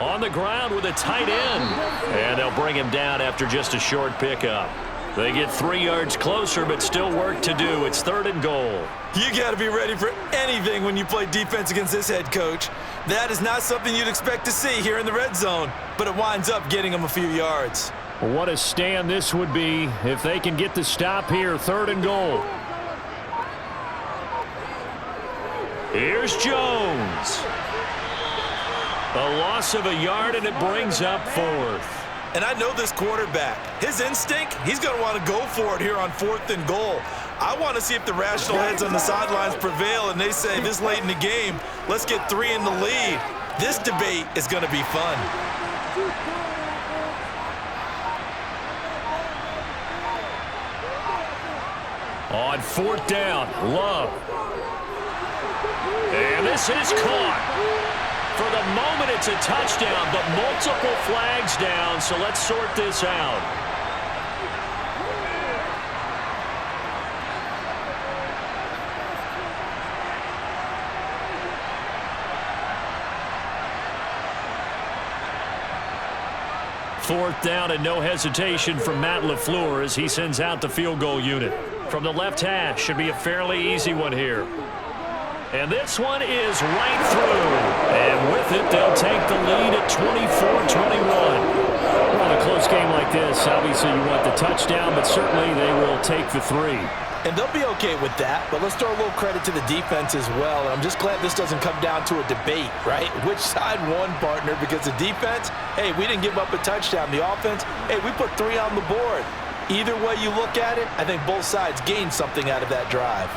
S2: On the ground with a tight end. And they'll bring him down after just a short pickup. They get 3 yards closer, but still work to do. It's 3rd and goal.
S5: You got to be ready for anything when you play defense against this head coach. That is not something you'd expect to see here in the red zone, but it winds up getting him a few yards.
S2: What a stand this would be if they can get the stop here. 3rd and goal. Here's Jones. A loss of a yard, and it brings up 4th.
S5: And I know this quarterback. His instinct, he's going to want to go for it here on 4th and goal. I want to see if the rational heads on the sidelines prevail and they say this late in the game, let's get 3 in the lead. This debate is going to be fun.
S2: On 4th down, Love. And this is caught. For the moment, it's a touchdown, but multiple flags down, so let's sort this out. Fourth down and no hesitation from Matt LaFleur as he sends out the field goal unit. From the left hash, should be a fairly easy one here. And this one is right through. And with it, they'll take the lead at 24-21. Well, in a close game like this, obviously you want the touchdown, but certainly they will take the 3.
S3: And they'll be okay with that, but let's throw a little credit to the defense as well. And I'm just glad this doesn't come down to a debate, right? Which side won, partner? Because the defense, hey, we didn't give up a touchdown. The offense, hey, we put 3 on the board. Either way you look at it, I think both sides gained something out of that drive.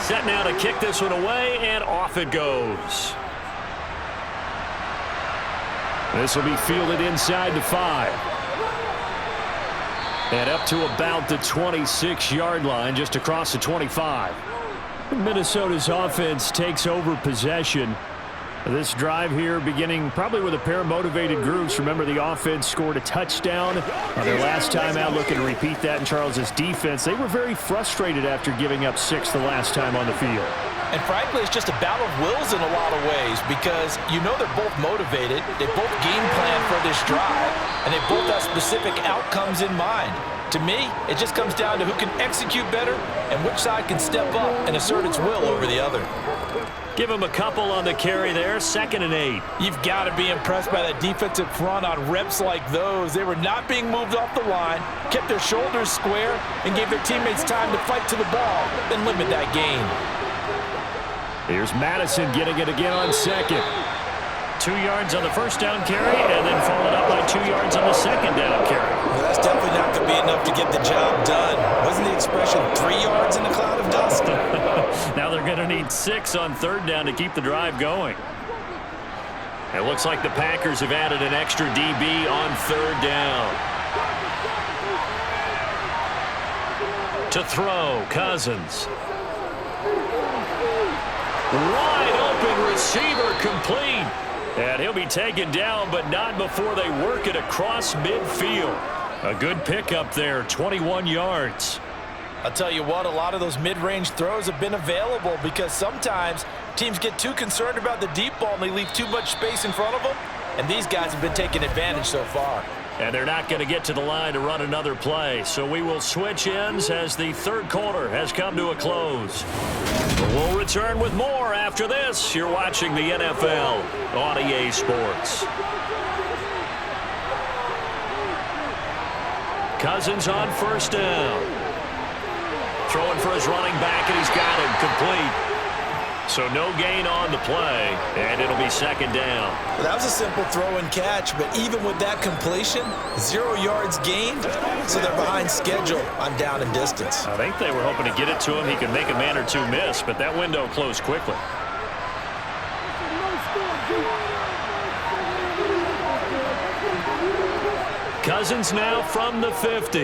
S2: Set now to kick this one away, and off it goes. This will be fielded inside the 5. And up to about the 26-yard line, just across the 25. Minnesota's offense takes over possession. This drive here beginning probably with a pair of motivated groups. Remember, the offense scored a touchdown on their last time out. Looking to repeat that in Charles's defense. They were very frustrated after giving up 6 the last time on the field.
S3: And frankly, it's just a battle of wills in a lot of ways because you know they're both motivated. They both game plan for this drive, and they both have specific outcomes in mind. To me, it just comes down to who can execute better and which side can step up and assert its will over the other.
S2: Give him a couple on the carry there, 2nd and 8.
S3: You've got to be impressed by that defensive front on reps like those. They were not being moved off the line, kept their shoulders square, and gave their teammates time to fight to the ball and limit that gain.
S2: Here's Madison getting it again on 2nd. 2 yards on the first down carry, and then followed up by 2 yards on the second down carry.
S5: Well, that's definitely not going to be enough to get the job done. Wasn't the expression 3 yards in a cloud of dust?
S2: Now they're going to need 6 on 3rd down to keep the drive going. It looks like the Packers have added an extra DB on 3rd down. To throw, Cousins. Wide open receiver complete. And he'll be taken down, but not before they work it across midfield. A good pickup there, 21 yards.
S3: I'll tell you what, a lot of those mid-range throws have been available because sometimes teams get too concerned about the deep ball and they leave too much space in front of them, and these guys have been taking advantage so far.
S2: And they're not going to get to the line to run another play, so we will switch ends as the 3rd quarter has come to a close. We'll return with more after this. You're watching the NFL on EA Sports. Cousins on 1st down. Throwing for his running back, and he's got him complete. So no gain on the play, and it'll be second down.
S3: Well, that was a simple throw and catch, but even with that completion, 0 yards gained, so they're behind schedule on down and distance.
S2: I think they were hoping to get it to him. He could make a man or two miss, but that window closed quickly. Cousins now from the 50.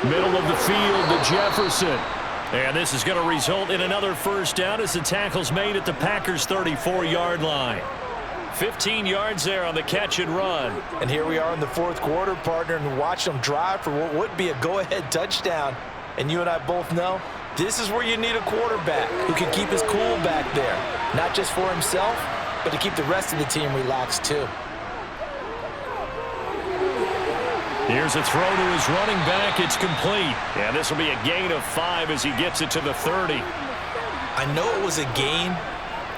S2: Middle of the field to Jefferson. And this is going to result in another first down as the tackle's made at the Packers' 34-yard line. 15 yards there on the catch and run.
S3: And here we are in the fourth quarter, partner, and watch them drive for what would be a go-ahead touchdown. And you and I both know this is where you need a quarterback who can keep his cool back there, not just for himself, but to keep the rest of the team relaxed too.
S2: Here's a throw to his running back. It's complete. And this will be a gain of 5 as he gets it to the 30.
S3: I know it was a gain,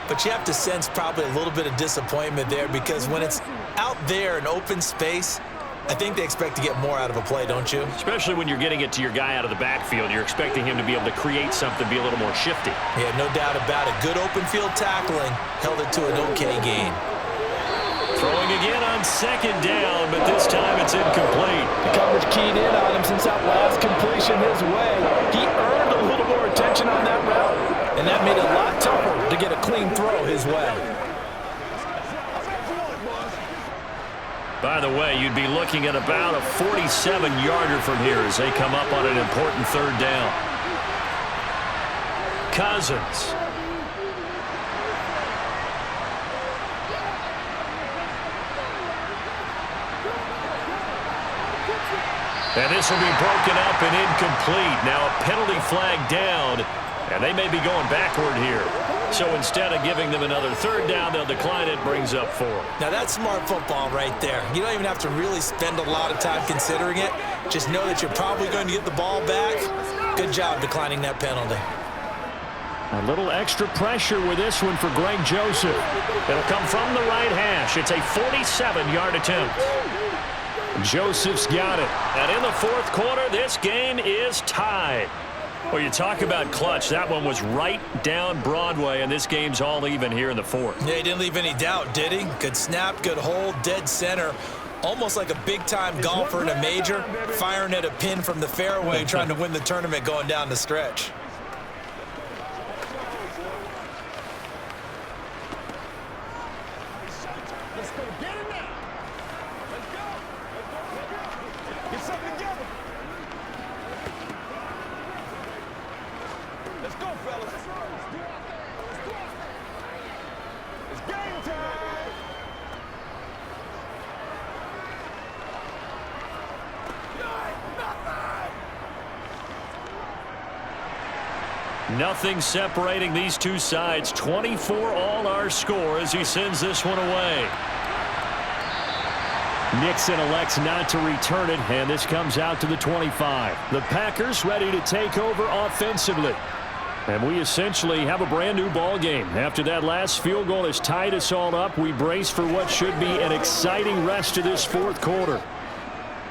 S3: but you have to sense probably a little bit of disappointment there because when it's out there in open space, I think they expect to get more out of a play, don't you?
S2: Especially when you're getting it to your guy out of the backfield. You're expecting him to be able to create something, be a little more shifty.
S3: Yeah, no doubt about it. Good open field tackling held it to an okay gain.
S2: Throwing again on second down, but this time it's incomplete.
S3: The coverage keyed in on him since that last completion his way. He earned a little more attention on that route, and that made it a lot tougher to get a clean throw his way.
S2: By the way, you'd be looking at about a 47-yarder from here as they come up on an important third down. Cousins. And this will be broken up and incomplete. Now a penalty flag down, and they may be going backward here. So instead of giving them another third down, they'll decline it, brings up 4.
S3: Now that's smart football right there. You don't even have to really spend a lot of time considering it. Just know that you're probably going to get the ball back. Good job declining that penalty.
S2: A little extra pressure with this one for Greg Joseph. It'll come from the right hash. It's a 47-yard attempt. Joseph's got it. And in the fourth quarter, this game is tied. Well, you talk about clutch. That one was right down Broadway, and this game's all even here in the fourth.
S3: Yeah, he didn't leave any doubt, did he? Good snap, good hold, dead center. Almost like a big-time golfer in a major, firing at a pin from the fairway, trying to win the tournament going down the stretch.
S2: Nothing separating these two sides. 24 all our score as he sends this one away. Nixon elects not to return it, and this comes out to the 25. The Packers ready to take over offensively. And we essentially have a brand new ball game. After that last field goal has tied us all up, we brace for what should be an exciting rest of this fourth quarter.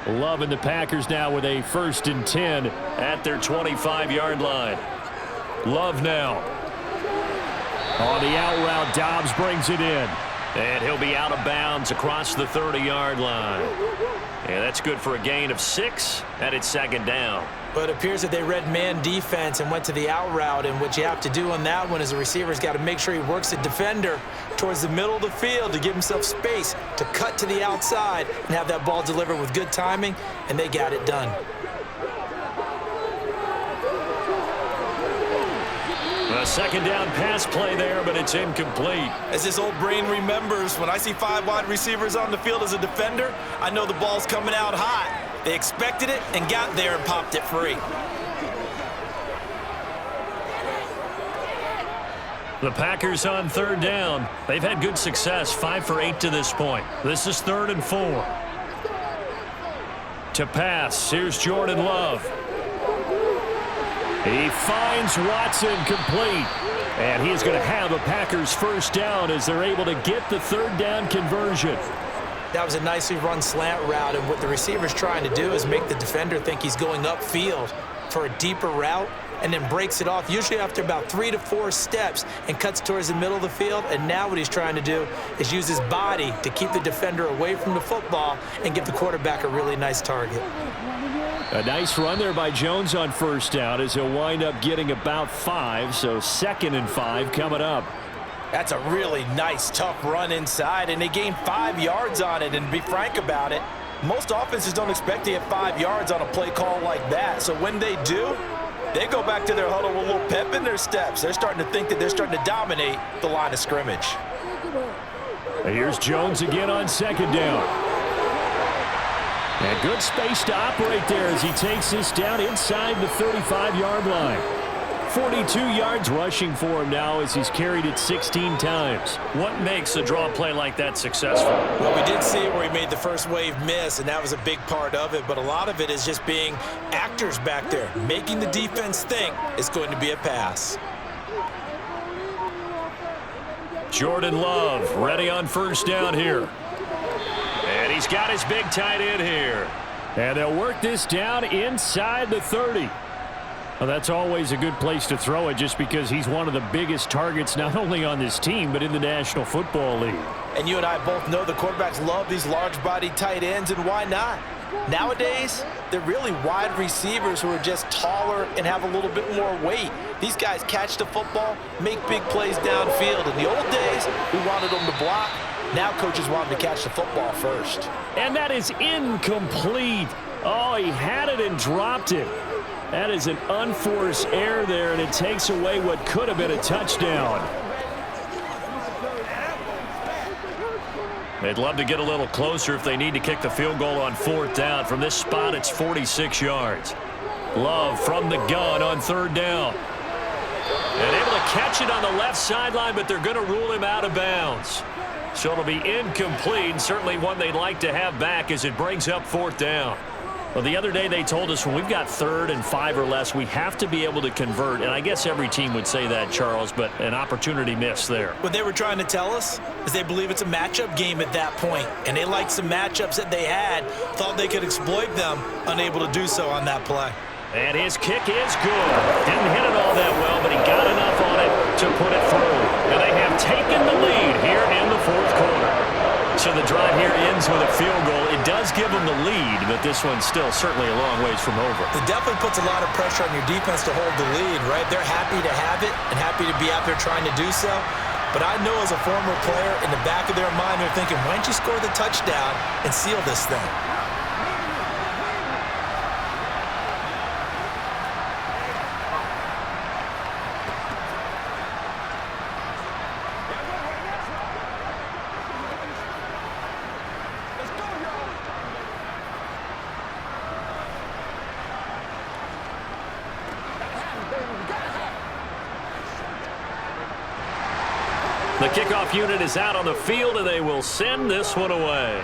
S2: Love and the Packers now with a 1st and 10 at their 25-yard line. Love now. On the out route, Dobbs brings it in. And he'll be out of bounds across the 30-yard line. And that's good for a gain of 6, and it's second down.
S3: But it appears that they read man defense and went to the out route, and what you have to do on that one is the receiver's got to make sure he works the defender towards the middle of the field to give himself space to cut to the outside and have that ball delivered with good timing, and they got it done.
S2: A second down pass play there, but it's incomplete.
S3: As this old brain remembers, when I see 5 wide receivers on the field as a defender, I know the ball's coming out hot. They expected it and got there and popped it free.
S2: The Packers on third down. They've had good success, 5 for 8 to this point. This is 3rd and 4. To pass, here's Jordan Love. He finds Watson complete. And he is going to have a Packers first down as they're able to get the third down conversion.
S3: That was a nicely run slant route, and what the receiver's trying to do is make the defender think he's going upfield. for a deeper route and then breaks it off, usually after about 3 to 4 steps, and cuts towards the middle of the field. And now what he's trying to do is use his body to keep the defender away from the football and give the quarterback a really nice target.
S1: A nice run there by Jones on first down as he'll wind up getting about 5, so 2nd and 5 coming up.
S3: That's a really nice, tough run inside, and they gained 5 yards on it. And to be frank about it, most offenses don't expect to get 5 yards on a play call like that. So when they do, they go back to their huddle with a little pep in their steps. They're starting to think that they're starting to dominate the line of scrimmage.
S1: And here's Jones again on 2nd down. And good space to operate there as he takes this down inside the 35-yard line. 42 yards rushing for him now as he's carried it 16 times.
S2: What makes a draw play like that successful?
S3: Well, we did see it where he made the first wave miss, and that was a big part of it. But a lot of it is just being actors back there, making the defense think it's going to be a pass.
S2: Jordan Love ready on first down here. And he's got his big tight end here.
S1: And they'll work this down inside the 30. Well, that's always a good place to throw it just because he's one of the biggest targets not only on this team but in the National Football League.
S3: And you and I both know the quarterbacks love these large-bodied tight ends, and why not? Nowadays, they're really wide receivers who are just taller and have a little bit more weight. These guys catch the football, make big plays downfield. In the old days, we wanted them to block. Now coaches want them to catch the football first.
S1: And that is incomplete. Oh, he had it and dropped it. That is an unforced error there, and it takes away what could have been a touchdown.
S2: They'd love to get a little closer if they need to kick the field goal on 4th down. From this spot, it's 46 yards. Love from the gun on 3rd down. And able to catch it on the left sideline, but they're going to rule him out of bounds. So it'll be incomplete, and certainly one they'd like to have back as it brings up 4th down. Well, the other day they told us when we've got 3rd and 5 or less, we have to be able to convert. And I guess every team would say that, Charles, but an opportunity missed there.
S3: What they were trying to tell us is they believe it's a matchup game at that point, and they liked some matchups that they had, thought they could exploit them, unable to do so on that play.
S2: And his kick is good. Didn't hit it all that well, but he got enough on it to put it through. And they have taken the lead here in the 4th quarter. So the drive here ends with a field goal. It does give them the lead, but this one's still certainly a long ways from over.
S3: It definitely puts a lot of pressure on your defense to hold the lead, right? They're happy to have it and happy to be out there trying to do so. But I know as a former player, in the back of their mind, they're thinking, why don't you score the touchdown and seal this thing?
S2: The kickoff unit is out on the field, and they will send this one away.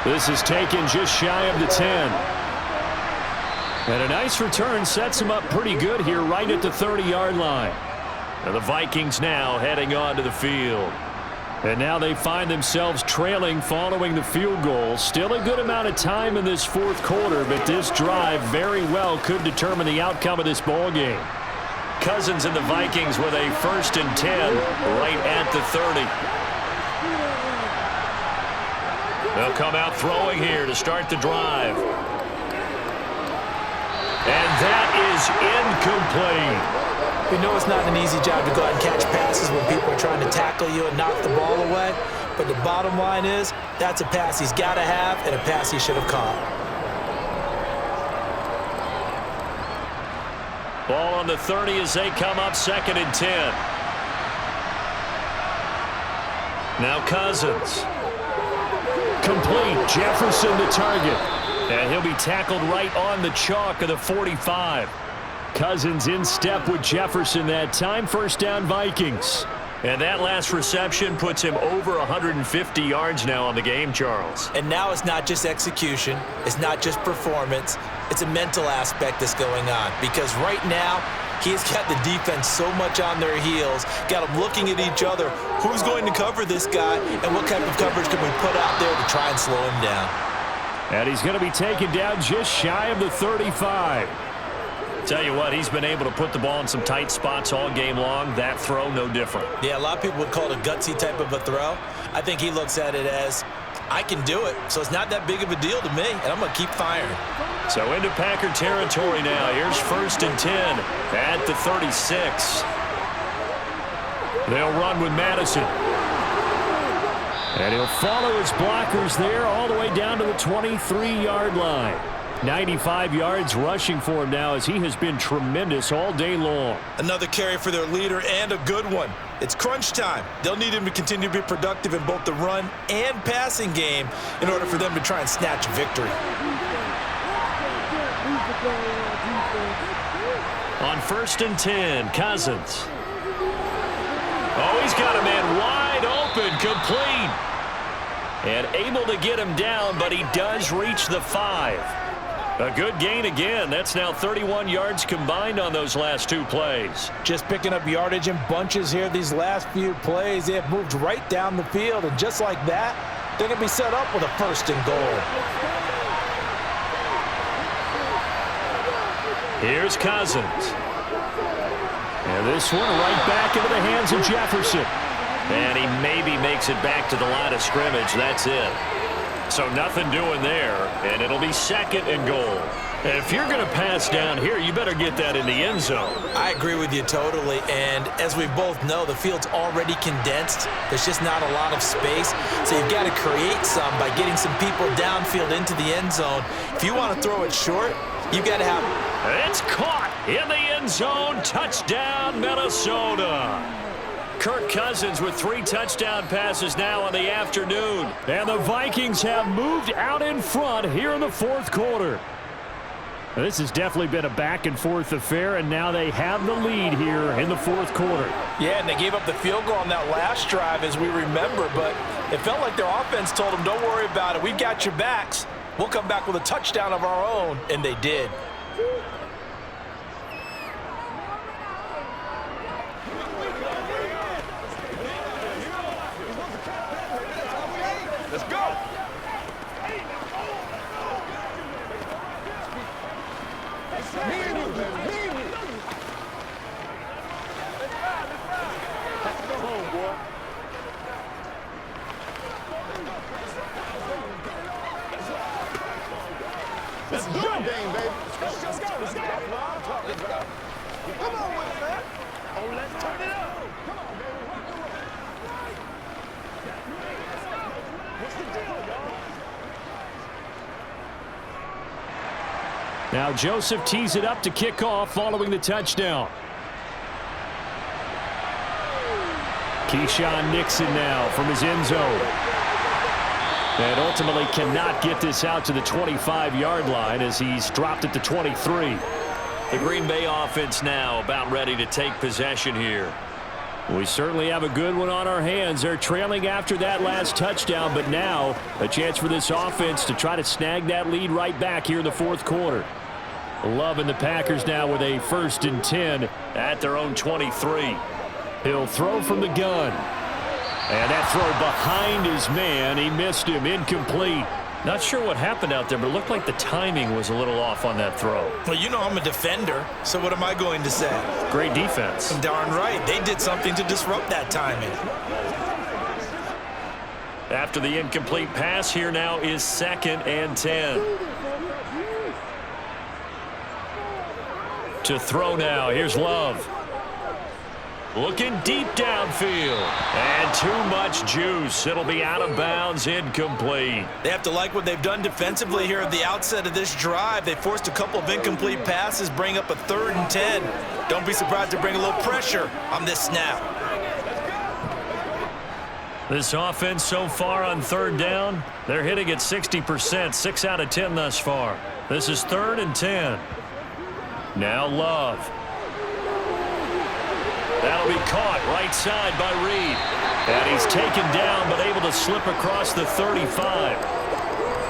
S1: This is taken just shy of the 10. And a nice return sets him up pretty good here right at the 30-yard line.
S2: And the Vikings now heading onto the field.
S1: And now they find themselves trailing following the field goal. Still a good amount of time in this 4th quarter, but this drive very well could determine the outcome of this ball game.
S2: Cousins and the Vikings with a 1st and 10 right at the 30. They'll come out throwing here to start the drive. And that is incomplete.
S3: We know it's not an easy job to go out and catch passes when people are trying to tackle you and knock the ball away. But the bottom line is, that's a pass he's got to have and a pass he should have caught.
S2: Ball on the 30 as they come up 2nd and 10. Now Cousins.
S1: Complete. Jefferson the target.
S2: And he'll be tackled right on the chalk of the 45.
S1: Cousins in step with Jefferson that time. 1st down Vikings.
S2: And that last reception puts him over 150 yards now on the game, Charles.
S3: And now it's not just execution. It's not just performance. It's a mental aspect that's going on. Because right now, he's got the defense so much on their heels, got them looking at each other. Who's going to cover this guy, and what type of coverage can we put out there to try and slow him down?
S1: And he's going to be taken down just shy of the 35.
S2: Tell you what, he's been able to put the ball in some tight spots all game long. That throw, no different.
S3: Yeah, a lot of people would call it a gutsy type of a throw. I think he looks at it as, I can do it, so it's not that big of a deal to me, and I'm going to keep firing.
S2: So into Packer territory now. Here's 1st and 10 at the 36.
S1: They'll run with Madison. And he'll follow his blockers there all the way down to the 23-yard line. 95 yards rushing for him now as he has been tremendous all day long.
S3: Another carry for their leader and a good one. It's crunch time. They'll need him to continue to be productive in both the run and passing game in order for them to try and snatch a victory.
S2: On 1st and 10, Cousins. Oh, he's got a man wide open, complete. And able to get him down, but he does reach the 5. A good gain again. That's now 31 yards combined on those last 2 plays.
S3: Just picking up yardage in bunches here these last few plays. They have moved right down the field, and just like that, they're going to be set up with a 1st and goal.
S2: Here's Cousins.
S1: And this one right back into the hands of Jefferson.
S2: And he maybe makes it back to the line of scrimmage. That's it. So nothing doing there, and it'll be 2nd and goal. And if you're going to pass down here, you better get that in the end zone.
S3: I agree with you totally, and as we both know, the field's already condensed. There's just not a lot of space, so you've got to create some by getting some people downfield into the end zone. If you want to throw it short, you've got to have...
S2: It's caught in the end zone. Touchdown, Minnesota. Kirk Cousins with 3 touchdown passes now on the afternoon.
S1: And the Vikings have moved out in front here in the 4th quarter. This has definitely been a back-and-forth affair, and now they have the lead here in the 4th quarter.
S3: Yeah, and they gave up the field goal on that last drive, as we remember, but it felt like their offense told them, don't worry about it. We've got your backs. We'll come back with a touchdown of our own, and they did.
S4: Let's go. Me and you, baby. Me and you. Let's go home, boy. This is your game, baby. Let's go. Let's go. Let's go. That's what I'm talking about. Come on with it, man. Oh, let's turn it up. Come on, baby. What's the deal, y'all?
S1: Now Joseph tees it up to kick off following the touchdown. Keyshawn Nixon now from his end zone. And ultimately cannot get this out to the 25-yard line as he's dropped at the 23.
S2: The Green Bay offense now about ready to take possession here.
S1: We certainly have a good one on our hands. They're trailing after that last touchdown, but now a chance for this offense to try to snag that lead right back here in the 4th quarter. Loving the Packers now with a 1st and 10
S2: at their own 23.
S1: He'll throw from the gun. And that throw behind his man. He missed him. Incomplete.
S2: Not sure what happened out there, but it looked like the timing was a little off on that throw.
S3: Well, you know I'm a defender, so what am I going to say?
S2: Great defense.
S3: Darn right. They did something to disrupt that timing.
S2: After the incomplete pass, here now is 2nd and 10. To throw now, here's Love. Looking deep downfield. And too much juice. It'll be out of bounds, incomplete.
S3: They have to like what they've done defensively here at the outset of this drive. They forced a couple of incomplete passes, bring up a 3rd and 10. Don't be surprised to bring a little pressure on this snap.
S2: This offense so far on 3rd down, they're hitting at 60%, 6 out of 10 thus far. This is 3rd and 10. Now Love. That'll be caught right side by Reed. And he's taken down but able to slip across the 35.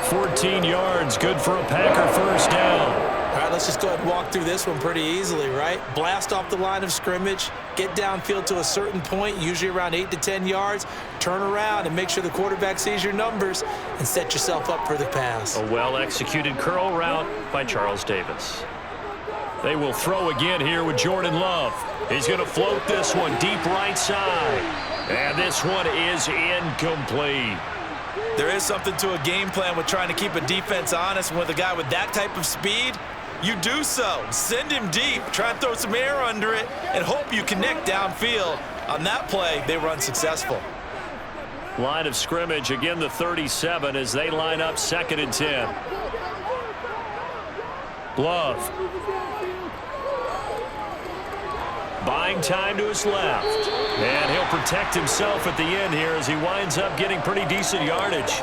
S2: 14 yards, good for a Packer 1st down.
S3: All right, let's just go ahead and walk through this one pretty easily, right? Blast off the line of scrimmage, get downfield to a certain point, usually around 8 to 10 yards, turn around and make sure the quarterback sees your numbers and set yourself up for the pass.
S1: A well-executed curl route by Charles Davis. They will throw again here with Jordan Love. He's going to float this one deep right side. And this one is incomplete.
S5: There is something to a game plan with trying to keep a defense honest. With a guy with that type of speed, you do so. Send him deep, try and throw some air under it, and hope you connect downfield. On that play, they were unsuccessful.
S1: Line of scrimmage, again the 37 as they line up 2nd and 10. Love. Buying time to his left. And he'll protect himself at the end here as he winds up getting pretty decent yardage.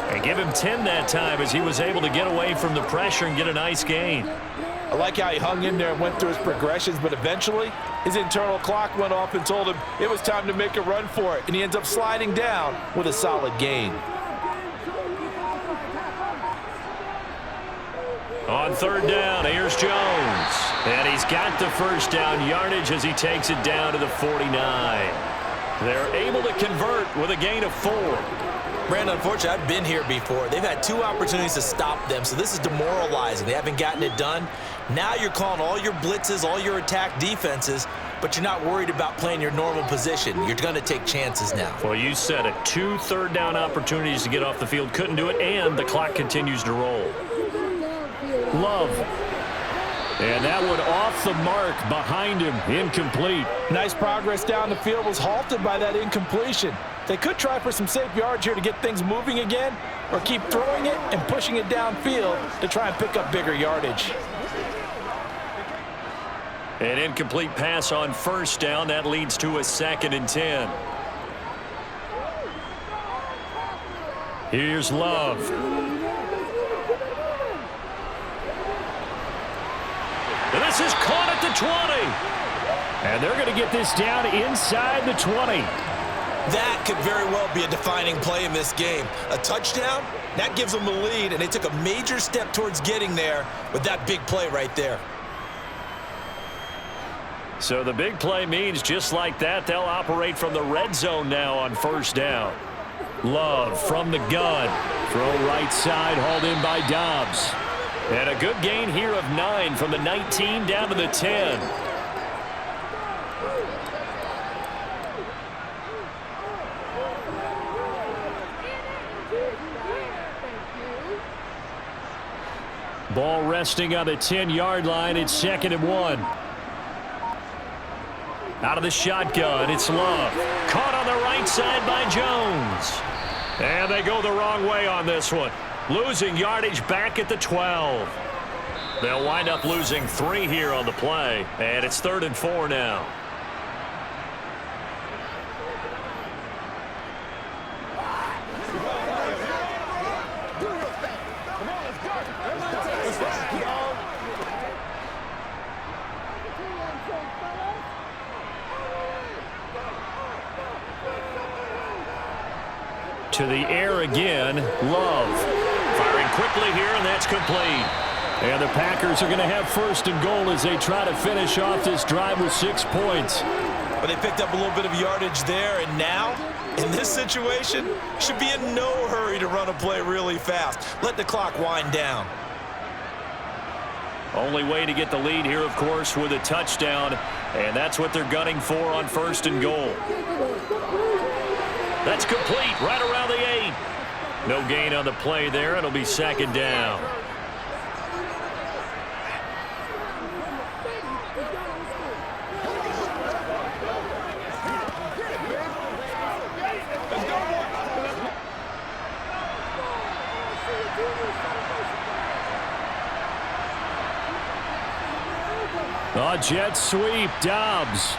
S1: And give him 10 that time as he was able to get away from the pressure and get a nice gain.
S3: I like how he hung in there and went through his progressions, but eventually his internal clock went off and told him it was time to make a run for it, and he ends up sliding down with a solid gain.
S1: On 3rd down, here's Jones. And he's got the first down yardage as he takes it down to the 49. They're able to convert with a gain of 4.
S3: Brandon, unfortunately, I've been here before. They've had 2 opportunities to stop them, so this is demoralizing. They haven't gotten it done. Now you're calling all your blitzes, all your attack defenses, but you're not worried about playing your normal position. You're going to take chances now.
S1: Well, you said it. 2 third down opportunities to get off the field. Couldn't do it, and the clock continues to roll. Love. And that one off the mark behind him. Incomplete.
S3: Nice progress down the field was halted by that incompletion. They could try for some safe yards here to get things moving again, or keep throwing it and pushing it downfield to try and pick up bigger yardage.
S1: An incomplete pass on 1st down. That leads to a 2nd and 10. Here's Love. And this is caught at the 20. And they're going to get this down inside the 20.
S5: That could very well be a defining play in this game. A touchdown, that gives them a lead, and they took a major step towards getting there with that big play right there.
S1: So the big play means just like that, they'll operate from the red zone now on 1st down. Love from the gun. Throw right side, hauled in by Dobbs. And a good gain here of 9 from the 19 down to the 10. Ball resting on the 10-yard line. It's 2nd and 1. Out of the shotgun, it's Love. Caught on the right side by Jones. And they go the wrong way on this one. Losing yardage back at the 12. They'll wind up losing 3 here on the play. And it's 3rd and 4 now. To the air again, Love. Firing quickly here, and that's complete. And the Packers are going to have 1st and goal as they try to finish off this drive with 6 points.
S5: But they picked up a little bit of yardage there, and now, in this situation, should be in no hurry to run a play really fast. Let the clock wind down.
S1: Only way to get the lead here, of course, with a touchdown, and that's what they're gunning for on 1st and goal. That's complete, right around the 8. No gain on the play there. It'll be 2nd down. A jet sweep, Dobbs.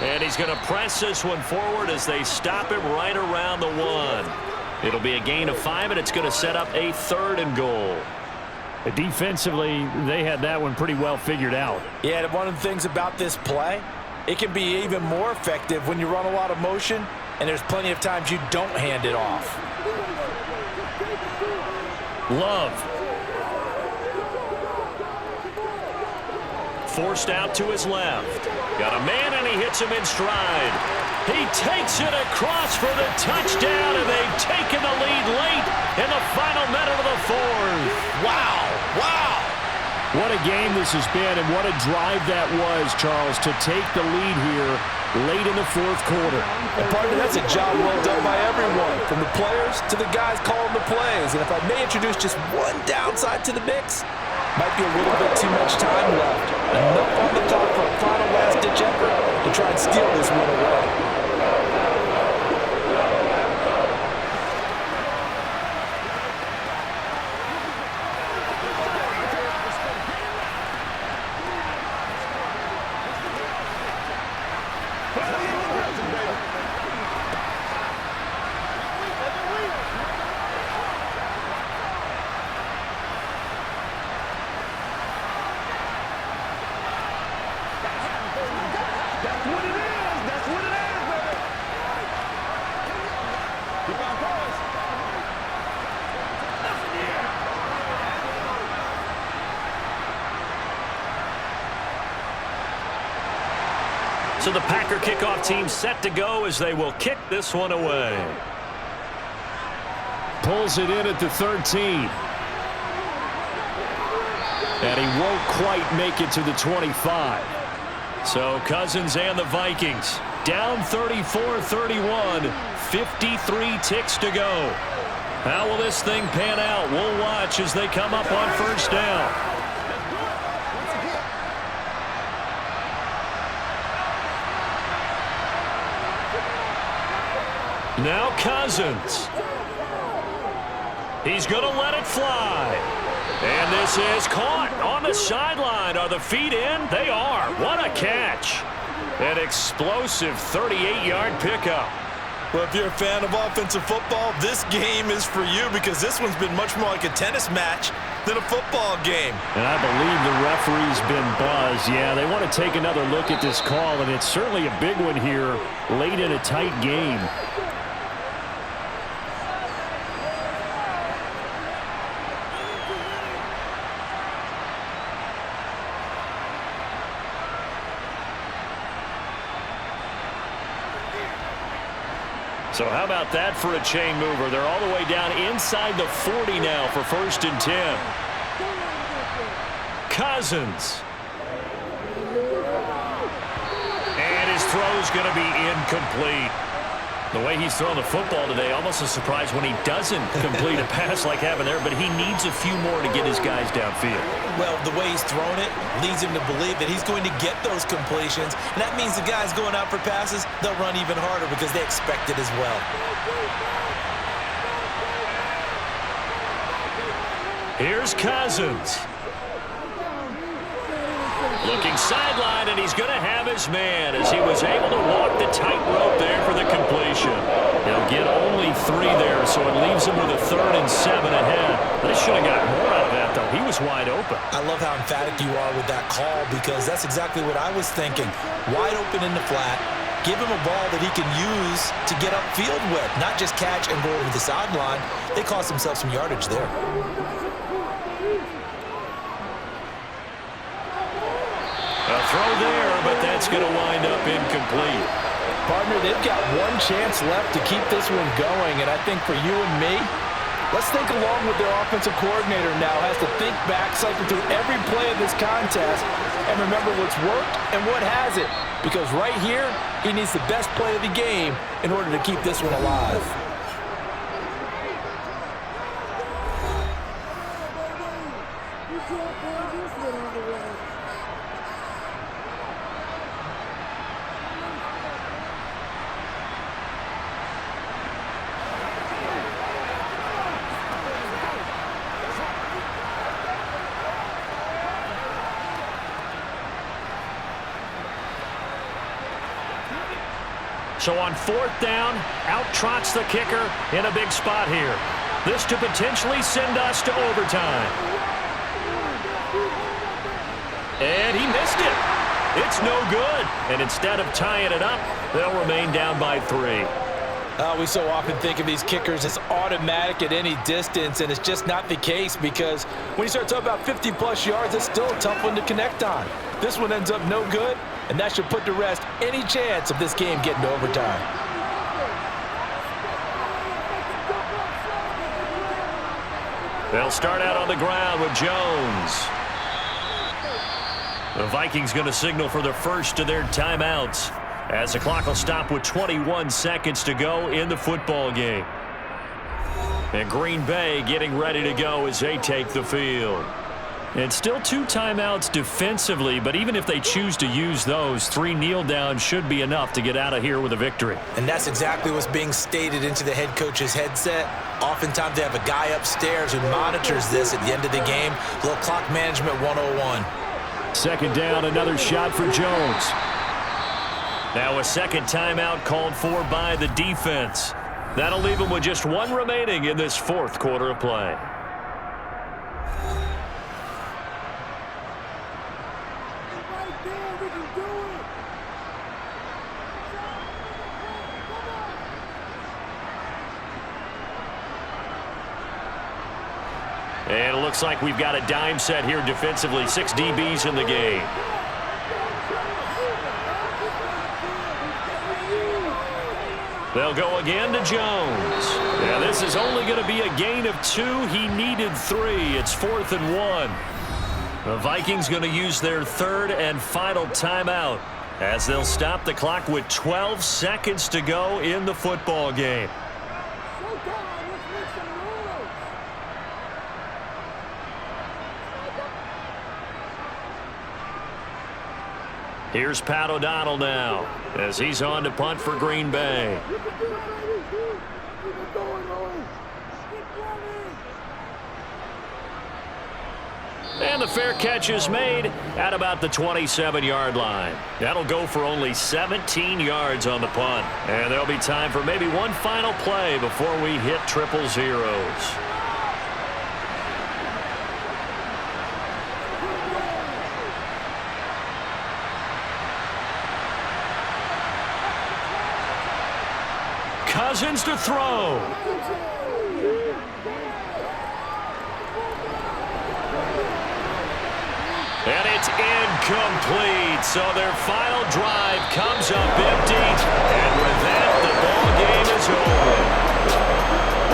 S1: And he's going to press this one forward as they stop him right around the 1. It'll be a gain of 5, and it's going to set up a 3rd and goal. Defensively, they had that one pretty well figured out.
S3: Yeah, and one of the things about this play, it can be even more effective when you run a lot of motion, and there's plenty of times you don't hand it off.
S1: Love.
S2: forced out to his left. Got a man, and he hits him in stride. He takes it across for the touchdown, and they've taken the lead late in the final minute of the fourth.
S5: Wow, wow.
S1: What a game this has been, and what a drive that was, Charles, to take the lead here late in the fourth quarter.
S6: And partner, that's a job well done by everyone, from the players to the guys calling the plays. And if I may introduce just one downside to the mix, might be a little bit too much time left. Enough on the clock for a final last-ditch effort to try and steal this one away.
S2: So the Packer kickoff team set to go as they will kick this one away.
S1: Pulls it in at the 13. And he won't quite make it to the 25.
S2: So Cousins and the Vikings down 34-31, 53 ticks to go. How will this thing pan out? We'll watch as they come up on first down. Now Cousins. He's going to let it fly. And this is caught on the sideline. Are the feet in? They are. What a catch. An explosive 38-yard pickup.
S5: Well, if you're a fan of offensive football, this game is for you because this one's been much more like a tennis match than a football game.
S1: And I believe the referee's been buzzed. Yeah, they want to take another look at this call, and it's certainly a big one here late in a tight game.
S2: So how about that for a chain mover? They're all the way down inside the 40 now for 1st and 10. Cousins. And his throw's going to be incomplete. The way he's throwing the football today, almost a surprise when he doesn't complete a pass like happened there, but he needs a few more to get his guys downfield.
S3: Well, the way he's thrown it leads him to believe that he's going to get those completions. And that means the guys going out for passes, they'll run even harder because they expect it as well.
S2: Here's Cousins. Looking sideline, and he's going to have his man as he was able to walk the tightrope there for the completion. He'll get only 3 there, so it leaves him with a 3rd and 7 ahead. They should have got more out of that, though. He was wide open.
S3: I love how emphatic you are with that call because that's exactly what I was thinking. Wide open in the flat. Give him a ball that he can use to get upfield with, not just catch and go over the sideline. They cost themselves some yardage there.
S2: A throw there, but that's going to wind up incomplete.
S6: Partner, they've got one chance left to keep this one going, and I think for you and me, let's think along with their offensive coordinator now. Has to think back, cycle through every play of this contest, and remember what's worked and what hasn't. Because right here, he needs the best play of the game in order to keep this one alive.
S2: So on 4th down, out trots the kicker in a big spot here. This to potentially send us to overtime. And he missed it. It's no good. And instead of tying it up, they'll remain down by 3.
S6: We so often think of these kickers as automatic at any distance, and it's just not the case because when you start talking about 50-plus yards, it's still a tough one to connect on. This one ends up no good, and that should put to rest any chance of this game getting to overtime.
S2: They'll start out on the ground with Jones. The Vikings going to signal for the first of their timeouts as the clock will stop with 21 seconds to go in the football game. And Green Bay getting ready to go as they take the field. And still 2 timeouts defensively, but even if they choose to use those, 3 kneel downs should be enough to get out of here with a victory.
S3: And that's exactly what's being stated into the head coach's headset. Oftentimes they have a guy upstairs who monitors this at the end of the game. A little clock management 101.
S2: Second down, another shot for Jones. Now a second timeout called for by the defense. That'll leave them with just 1 remaining in this 4th quarter of play. And it looks like we've got a dime set here defensively. 6 DBs in the game. They'll go again to Jones. Yeah, this is only going to be a gain of 2. He needed 3. It's 4th and 1. The Vikings going to use their 3rd and final timeout as they'll stop the clock with 12 seconds to go in the football game. Here's Pat O'Donnell now as he's on to punt for Green Bay. And the fair catch is made at about the 27-yard line. That'll go for only 17 yards on the punt. And there'll be time for maybe one final play before we hit triple zeros. Cousins to throw. And it's incomplete. So their final drive comes up empty. And with that, the ball game is over.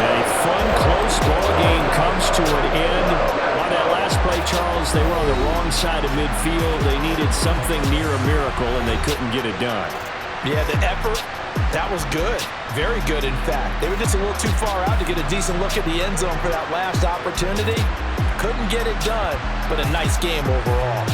S1: A fun, close ball game comes to an end. On that last play, Charles, they were on the wrong side of midfield. They needed something near a miracle, and they couldn't get it done.
S6: Yeah, the effort, that was good. Very good, in fact. They were just a little too far out to get a decent look at the end zone for that last opportunity. Couldn't get it done, but a nice game overall.